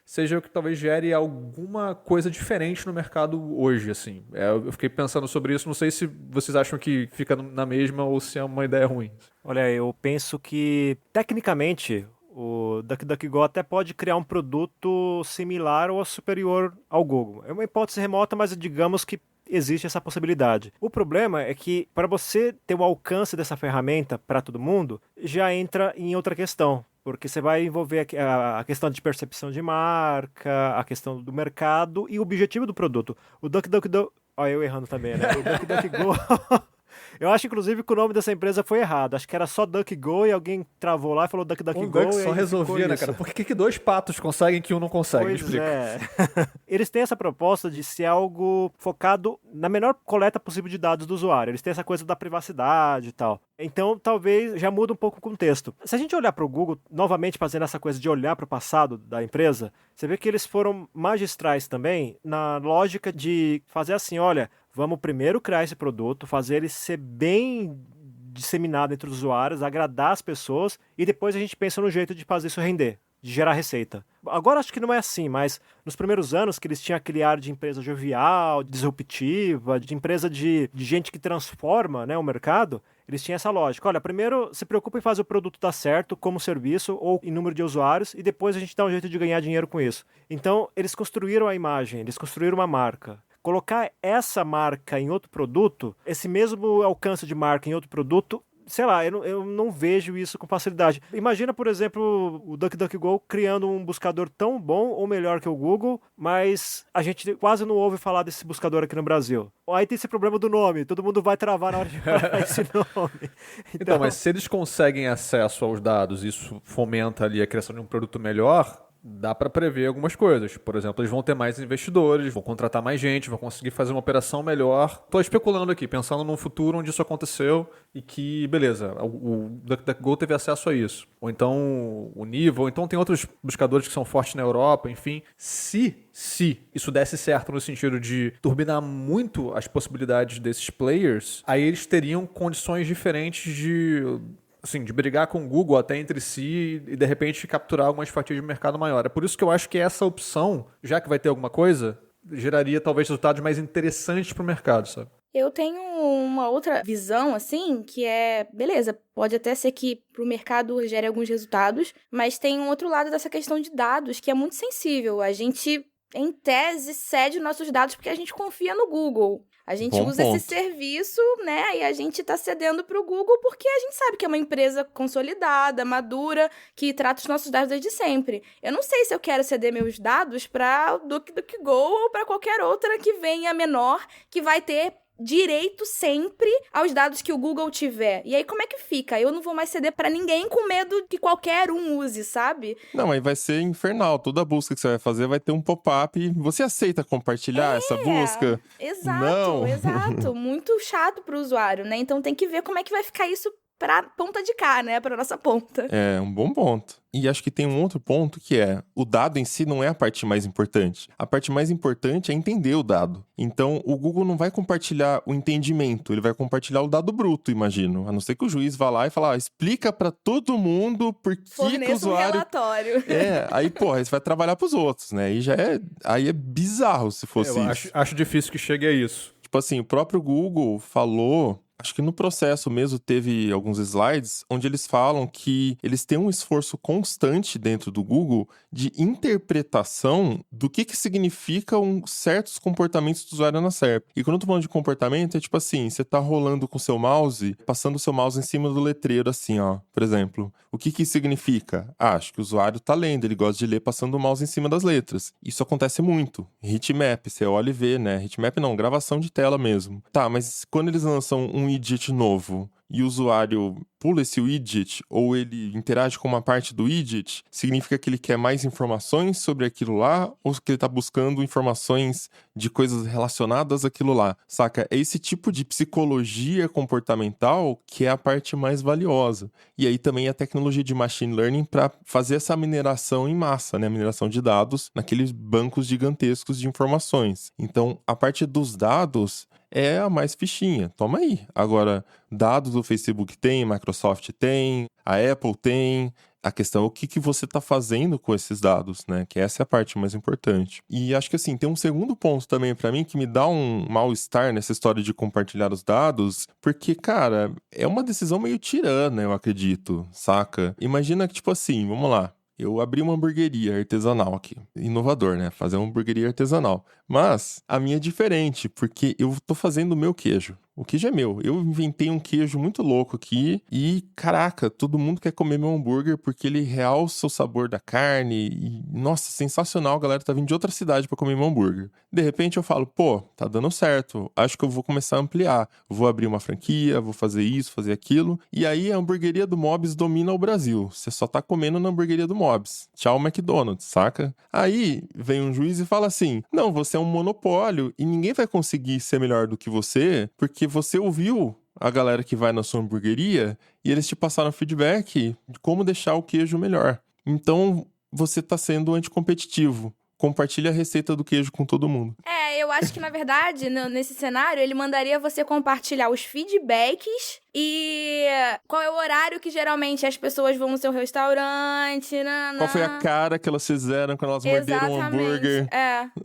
seja o que talvez gere alguma coisa diferente no mercado hoje, assim. Eu fiquei pensando sobre isso, não sei se vocês acham que fica na mesma ou se é uma ideia ruim. Olha, eu penso que, tecnicamente, o DuckDuckGo até pode criar um produto similar ou superior ao Google. É uma hipótese remota, mas digamos que existe essa possibilidade. O problema é que, para você ter o alcance dessa ferramenta para todo mundo, já entra em outra questão. Porque você vai envolver a questão de percepção de marca, a questão do mercado e o objetivo do produto. O DuckDuckGo... Olha, eu errando também, né? O DuckDuckGo... Eu acho, inclusive, que o nome dessa empresa foi errado. Acho que era só DuckGo e alguém travou lá e falou DuckDuckGo. Um Duck só resolvia, né, cara? Por que dois patos conseguem que um não consegue? Pois é. Eles têm essa proposta de ser algo focado na menor coleta possível de dados do usuário. Eles têm essa coisa da privacidade e tal. Então, talvez já muda um pouco o contexto. Se a gente olhar para o Google, novamente fazendo essa coisa de olhar para o passado da empresa, você vê que eles foram magistrais também na lógica de fazer assim, olha, vamos primeiro criar esse produto, fazer ele ser bem disseminado entre os usuários, agradar as pessoas, e depois a gente pensa no jeito de fazer isso render, de gerar receita. Agora acho que não é assim, mas nos primeiros anos que eles tinham aquele ar de empresa jovial, disruptiva, de empresa de gente que transforma, né, o mercado, eles tinham essa lógica. Olha, primeiro se preocupa em fazer o produto dar certo como serviço ou em número de usuários e depois a gente dá um jeito de ganhar dinheiro com isso. Então, eles construíram a imagem, eles construíram uma marca. Colocar essa marca em outro produto, esse mesmo alcance de marca em outro produto, sei lá, eu não vejo isso com facilidade. Imagina, por exemplo, o DuckDuckGo criando um buscador tão bom ou melhor que o Google, mas a gente quase não ouve falar desse buscador aqui no Brasil. Aí tem esse problema do nome, todo mundo vai travar na hora de falar esse nome. Então, mas se eles conseguem acesso aos dados, isso fomenta ali a criação de um produto melhor, dá para prever algumas coisas. Por exemplo, eles vão ter mais investidores, vão contratar mais gente, vão conseguir fazer uma operação melhor. Estou especulando aqui, pensando num futuro onde isso aconteceu e que, beleza, o DuckDuckGo teve acesso a isso. Ou então o Niva, ou então tem outros buscadores que são fortes na Europa, enfim. Se isso desse certo no sentido de turbinar muito as possibilidades desses players, aí eles teriam condições diferentes de brigar com o Google até entre si e, de repente, capturar algumas fatias de mercado maior. É por isso que eu acho que essa opção, já que vai ter alguma coisa, geraria talvez resultados mais interessantes para o mercado, sabe? Eu tenho uma outra visão, assim, que é, beleza, pode até ser que para o mercado gere alguns resultados, mas tem um outro lado dessa questão de dados, que é muito sensível. A gente, em tese, cede nossos dados porque a gente confia no Google. A gente usa esse serviço, né, e a gente tá cedendo pro Google porque a gente sabe que é uma empresa consolidada, madura, que trata os nossos dados desde sempre. Eu não sei se eu quero ceder meus dados pra DuckDuckGo ou pra qualquer outra que venha menor, que vai ter direito sempre aos dados que o Google tiver. E aí, como é que fica? Eu não vou mais ceder pra ninguém com medo que qualquer um use, sabe? Não, aí vai ser infernal. Toda busca que você vai fazer vai ter um pop-up. Você aceita compartilhar essa busca? Exato, Não. exato. Muito chato pro usuário, né? Então tem que ver como é que vai ficar isso pra ponta de cá, né? Pra nossa ponta. É, um bom ponto. E acho que tem um outro ponto que é, o dado em si não é a parte mais importante. A parte mais importante é entender o dado. Então, o Google não vai compartilhar o entendimento, ele vai compartilhar o dado bruto, imagino. A não ser que o juiz vá lá e fale, explica pra todo mundo por que o usuário... um relatório. Aí, porra, você vai trabalhar pros outros, né? Aí é bizarro se fosse isso. Acho difícil que chegue a isso. Tipo assim, o próprio Google falou... Acho que no processo mesmo teve alguns slides onde eles falam que eles têm um esforço constante dentro do Google de interpretação do que significa certos comportamentos do usuário na SERP. E quando eu tô falando de comportamento, é tipo assim, você tá rolando com o seu mouse, passando o seu mouse em cima do letreiro assim, ó, por exemplo. O que isso significa? Acho que o usuário tá lendo, ele gosta de ler passando o mouse em cima das letras. Isso acontece muito. Heatmap, você olha e vê, né? Heatmap não, gravação de tela mesmo. Tá, mas quando eles lançam um widget novo e o usuário pula esse widget ou ele interage com uma parte do widget, significa que ele quer mais informações sobre aquilo lá ou que ele está buscando informações de coisas relacionadas àquilo lá, saca? É esse tipo de psicologia comportamental que é a parte mais valiosa. E aí também a tecnologia de machine learning para fazer essa mineração em massa, né? Mineração de dados naqueles bancos gigantescos de informações. Então, a parte dos dados é a mais fichinha. Toma aí. Agora, dados do Facebook tem, Microsoft tem, a Apple tem. A questão é o que você está fazendo com esses dados, né? Que essa é a parte mais importante. E acho que assim, tem um segundo ponto também para mim que me dá um mal-estar nessa história de compartilhar os dados, porque, cara, é uma decisão meio tirana, eu acredito, saca? Imagina que, tipo assim, vamos lá. Eu abri uma hamburgueria artesanal aqui. Inovador, né? Fazer uma hamburgueria artesanal. Mas a minha é diferente, porque eu tô fazendo o meu queijo. O queijo é meu. Eu inventei um queijo muito louco aqui e, caraca, todo mundo quer comer meu hambúrguer porque ele realça o sabor da carne e, nossa, sensacional, a galera tá vindo de outra cidade pra comer meu hambúrguer. De repente eu falo, pô, tá dando certo, acho que eu vou começar a ampliar. Vou abrir uma franquia, vou fazer isso, fazer aquilo. E aí a hamburgueria do Mobs domina o Brasil. Você só tá comendo na hamburgueria do Mobs. Tchau, McDonald's, saca? Aí vem um juiz e fala assim, não, você é um monopólio e ninguém vai conseguir ser melhor do que você porque você ouviu a galera que vai na sua hamburgueria e eles te passaram feedback de como deixar o queijo melhor. Então, você está sendo anticompetitivo. compartilha a receita do queijo com todo mundo. Eu acho que, na verdade, nesse cenário, ele mandaria você compartilhar os feedbacks e qual é o horário que geralmente as pessoas vão no seu restaurante. Qual foi a cara que elas fizeram quando elas morderam um hambúrguer?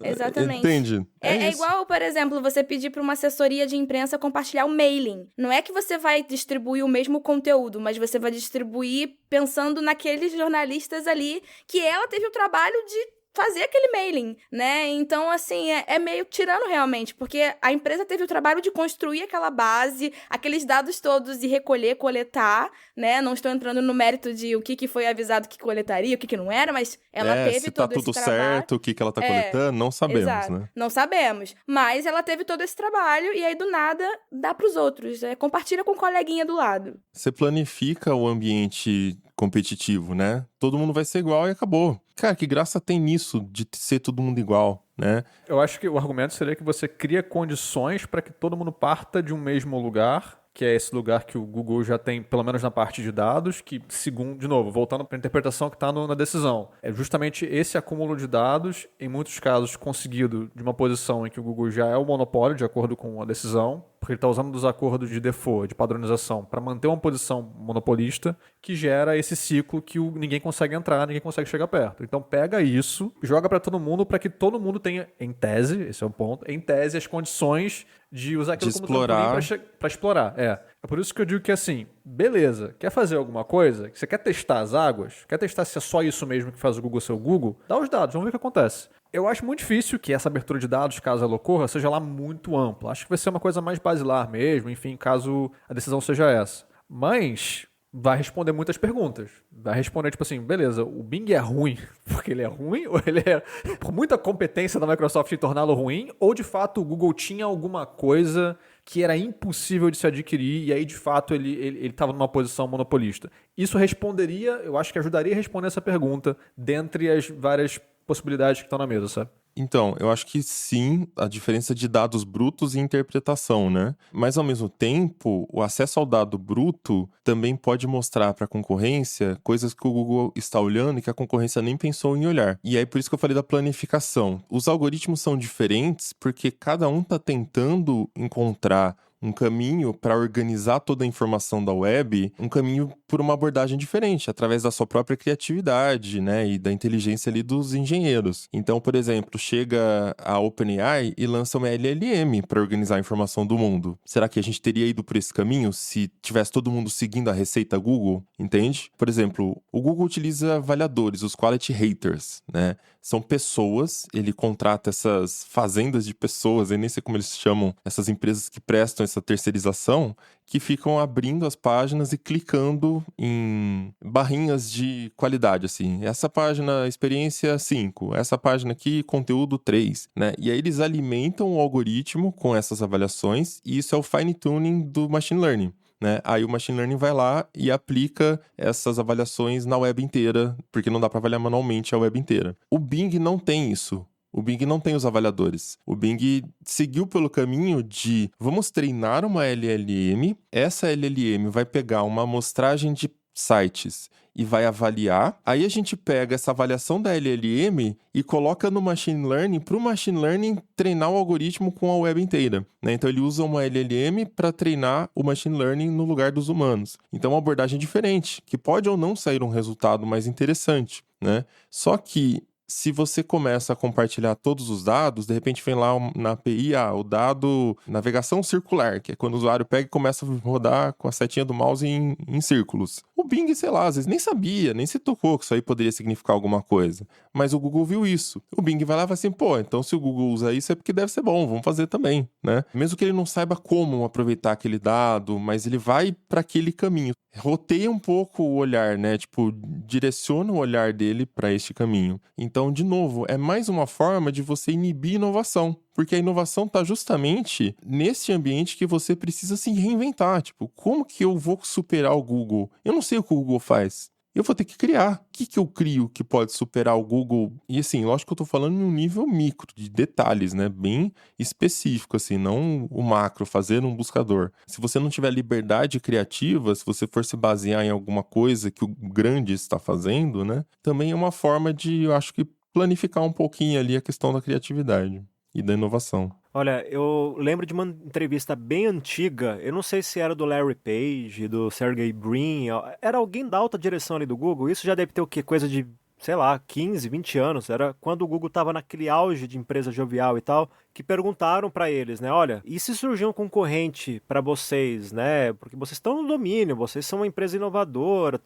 Exatamente. Entende? É igual, por exemplo, você pedir para uma assessoria de imprensa compartilhar o mailing. Não é que você vai distribuir o mesmo conteúdo, mas você vai distribuir pensando naqueles jornalistas ali que ela teve o trabalho de fazer aquele mailing, né? Então, assim, é meio tirano realmente, porque a empresa teve o trabalho de construir aquela base, aqueles dados todos e recolher, coletar, né? Não estou entrando no mérito de o que foi avisado que coletaria, o que não era, mas ela teve se todo tá tudo esse trabalho. certo, o que ela tá coletando, não sabemos, Exato. né? Não sabemos, mas ela teve todo esse trabalho e aí do nada dá pros outros, compartilha com o coleguinha do lado. Você planifica o ambiente competitivo, né? Todo mundo vai ser igual e acabou. Cara, que graça tem nisso de ser todo mundo igual, né? Eu acho que o argumento seria que você cria condições para que todo mundo parta de um mesmo lugar, que é esse lugar que o Google já tem, pelo menos na parte de dados, que, segundo, de novo, voltando para a interpretação que está na decisão, é justamente esse acúmulo de dados, em muitos casos conseguido de uma posição em que o Google já é o monopólio, de acordo com a decisão, porque ele está usando dos acordos de default, de padronização, para manter uma posição monopolista, que gera esse ciclo que ninguém consegue entrar, ninguém consegue chegar perto. Então pega isso, joga para todo mundo, para que todo mundo tenha, em tese, esse é o ponto, em tese as condições de usar aquilo como trampolim para explorar. É por isso que eu digo que assim, beleza, quer fazer alguma coisa? Você quer testar as águas? Quer testar se é só isso mesmo que faz o Google ser o Google? Dá os dados, vamos ver o que acontece. Eu acho muito difícil que essa abertura de dados, caso ela ocorra, seja lá muito ampla. Acho que vai ser uma coisa mais basilar mesmo, enfim, caso a decisão seja essa. Mas vai responder muitas perguntas. Vai responder, tipo assim, beleza, o Bing é ruim porque ele é ruim? Ou ele é por muita competência da Microsoft em torná-lo ruim? Ou, de fato, o Google tinha alguma coisa que era impossível de se adquirir e aí, de fato, ele estava numa posição monopolista? Isso responderia, eu acho que ajudaria a responder essa pergunta dentre as várias possibilidades que estão na mesa, sabe? Então, eu acho que sim, a diferença de dados brutos e interpretação, né? Mas, ao mesmo tempo, o acesso ao dado bruto também pode mostrar para a concorrência coisas que o Google está olhando e que a concorrência nem pensou em olhar. E aí, por isso que eu falei da planificação. Os algoritmos são diferentes porque cada um está tentando encontrar um caminho para organizar toda a informação da web, um caminho por uma abordagem diferente, através da sua própria criatividade, né, e da inteligência ali dos engenheiros. Então, por exemplo, chega a OpenAI e lança uma LLM para organizar a informação do mundo. Será que a gente teria ido por esse caminho se tivesse todo mundo seguindo a receita Google? Entende? Por exemplo, o Google utiliza avaliadores, os quality haters, né? São pessoas, ele contrata essas fazendas de pessoas, eu nem sei como eles chamam, essas empresas que prestam essa terceirização, que ficam abrindo as páginas e clicando em barrinhas de qualidade, assim. Essa página, experiência 5, essa página aqui, conteúdo 3, né? E aí eles alimentam o algoritmo com essas avaliações e isso é o fine-tuning do machine learning. Né? Aí o machine learning vai lá e aplica essas avaliações na web inteira, porque não dá para avaliar manualmente a web inteira. O Bing não tem isso. O Bing não tem os avaliadores. O Bing seguiu pelo caminho de vamos treinar uma LLM, essa LLM vai pegar uma amostragem de sites e vai avaliar. Aí a gente pega essa avaliação da LLM e coloca no machine learning para o machine learning treinar o algoritmo com a web inteira, né? Então ele usa uma LLM para treinar o machine learning no lugar dos humanos. Então é uma abordagem diferente, que pode ou não sair um resultado mais interessante, né? Só que se você começa a compartilhar todos os dados, de repente vem lá na API o dado navegação circular, que é quando o usuário pega e começa a rodar com a setinha do mouse em círculos. O Bing, sei lá, às vezes nem sabia, nem se tocou que isso aí poderia significar alguma coisa. Mas o Google viu isso. O Bing vai lá e fala assim, pô, então se o Google usa isso é porque deve ser bom, vamos fazer também, né? Mesmo que ele não saiba como aproveitar aquele dado, mas ele vai para aquele caminho. Roteia um pouco o olhar, né? Tipo, direciona o olhar dele para este caminho. Então, de novo, é mais uma forma de você inibir inovação. Porque a inovação está justamente nesse ambiente que você precisa se reinventar. Tipo, como que eu vou superar o Google? Eu não sei o que o Google faz. Eu vou ter que criar. O que eu crio que pode superar o Google? E assim, lógico que eu tô falando em um nível micro, de detalhes, né? Bem específico, assim, não o macro, fazer um buscador. Se você não tiver liberdade criativa, se você for se basear em alguma coisa que o grande está fazendo, né? Também é uma forma de, eu acho que, planificar um pouquinho ali a questão da criatividade e da inovação. Olha, eu lembro de uma entrevista bem antiga, eu não sei se era do Larry Page, do Sergey Brin, era alguém da alta direção ali do Google, isso já deve ter o quê? Coisa de, sei lá, 15, 20 anos, era quando o Google estava naquele auge de empresa jovial e tal, que perguntaram para eles, né, olha, e se surgir um concorrente para vocês, né, porque vocês estão no domínio, vocês são uma empresa inovadora,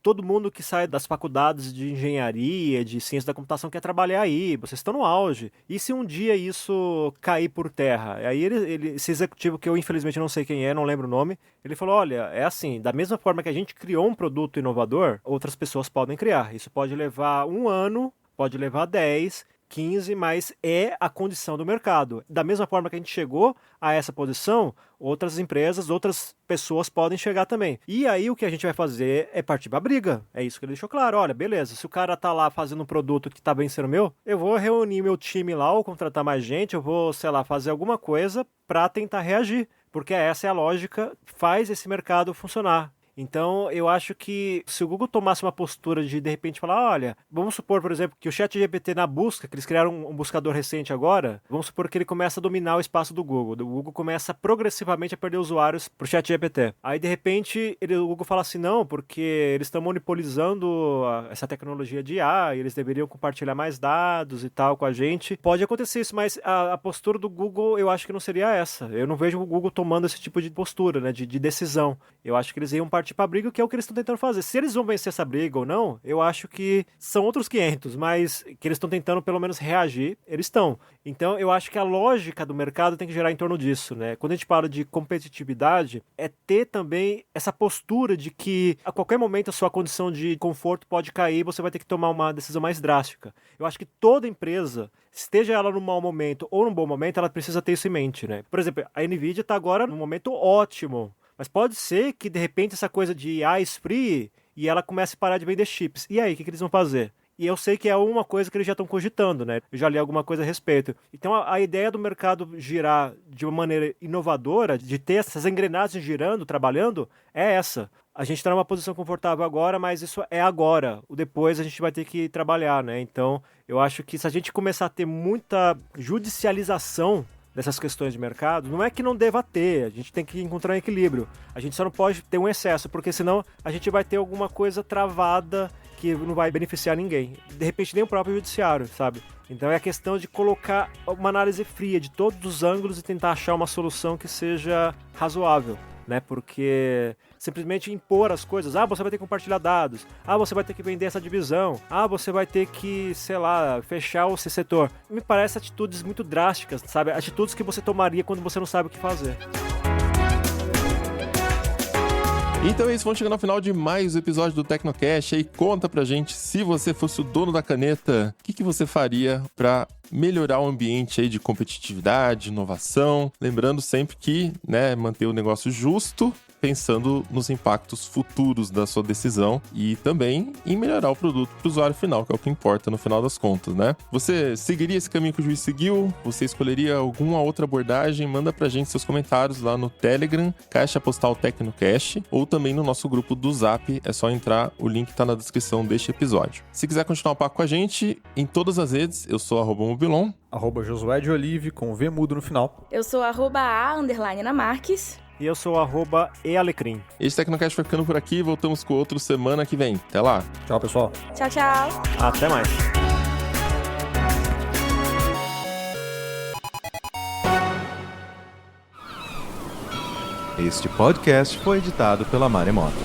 todo mundo que sai das faculdades de engenharia, de ciência da computação quer trabalhar aí, vocês estão no auge, e se um dia isso cair por terra? Aí esse executivo, que eu infelizmente não sei quem é, não lembro o nome, ele falou, olha, é assim, da mesma forma que a gente criou um produto inovador, outras pessoas podem criar, isso pode levar 1 ano, pode levar 10, 15, mas é a condição do mercado. Da mesma forma que a gente chegou a essa posição, outras empresas, outras pessoas podem chegar também. E aí o que a gente vai fazer é partir para a briga. É isso que ele deixou claro. Olha, beleza, se o cara tá lá fazendo um produto que tá vencendo o meu, eu vou reunir meu time lá ou contratar mais gente, eu vou, sei lá, fazer alguma coisa para tentar reagir. Porque essa é a lógica, faz esse mercado funcionar. Então, eu acho que se o Google tomasse uma postura de repente, falar, olha, vamos supor, por exemplo, que o ChatGPT na busca, que eles criaram um buscador recente agora, vamos supor que ele começa a dominar o espaço do Google. O Google começa progressivamente a perder usuários pro ChatGPT. Aí, de repente, o Google fala assim, não, porque eles estão monopolizando essa tecnologia de IA, e eles deveriam compartilhar mais dados e tal com a gente. Pode acontecer isso, mas a postura do Google, eu acho que não seria essa. Eu não vejo o Google tomando esse tipo de postura, né, de decisão. Eu acho que eles iam partir para a briga, que é o que eles estão tentando fazer. Se eles vão vencer essa briga ou não, eu acho que são outros 500, mas que eles estão tentando pelo menos reagir, eles estão. Então, eu acho que a lógica do mercado tem que girar em torno disso, né? Quando a gente fala de competitividade, é ter também essa postura de que a qualquer momento a sua condição de conforto pode cair e você vai ter que tomar uma decisão mais drástica. Eu acho que toda empresa, esteja ela num mau momento ou num bom momento, ela precisa ter isso em mente, né? Por exemplo, a Nvidia está agora num momento ótimo, mas pode ser que, de repente, essa coisa de IA esfrie e ela comece a parar de vender chips. E aí, o que eles vão fazer? E eu sei que é uma coisa que eles já estão cogitando, né? Eu já li alguma coisa a respeito. Então, a ideia do mercado girar de uma maneira inovadora, de ter essas engrenagens girando, trabalhando, é essa. A gente está numa posição confortável agora, mas isso é agora. O depois a gente vai ter que trabalhar, né? Então, eu acho que se a gente começar a ter muita judicialização dessas questões de mercado, não é que não deva ter, a gente tem que encontrar um equilíbrio. A gente só não pode ter um excesso, porque senão a gente vai ter alguma coisa travada que não vai beneficiar ninguém. De repente nem o próprio judiciário, sabe? Então é a questão de colocar uma análise fria de todos os ângulos e tentar achar uma solução que seja razoável, né? Porque simplesmente impor as coisas, você vai ter que compartilhar dados, você vai ter que vender essa divisão, você vai ter que, sei lá, fechar esse setor. Me parece atitudes muito drásticas, sabe? Atitudes que você tomaria quando você não sabe o que fazer. Então é isso, vamos chegando ao final de mais um episódio do Tecnocast. E aí conta pra gente, se você fosse o dono da caneta, o que você faria pra melhorar o ambiente aí de competitividade, inovação? Lembrando sempre que, né, manter o negócio justo, pensando nos impactos futuros da sua decisão e também em melhorar o produto para o usuário final, que é o que importa no final das contas, né? Você seguiria esse caminho que o Juiz seguiu? Você escolheria alguma outra abordagem? Manda pra gente seus comentários lá no Telegram, Caixa Postal Tecnocast, ou também no nosso grupo do Zap. É só entrar, o link tá na descrição deste episódio. Se quiser continuar o papo com a gente, em todas as redes, eu sou @mobilon, @Josué de Olive, com V mudo no final. Eu sou @a_Ana_Marques. E eu sou @ealecrim. Esse Tecnocast vai ficando por aqui, voltamos com outro semana que vem. Até lá! Tchau, pessoal. Tchau, tchau. Até mais. Este podcast foi editado pela Maremoto.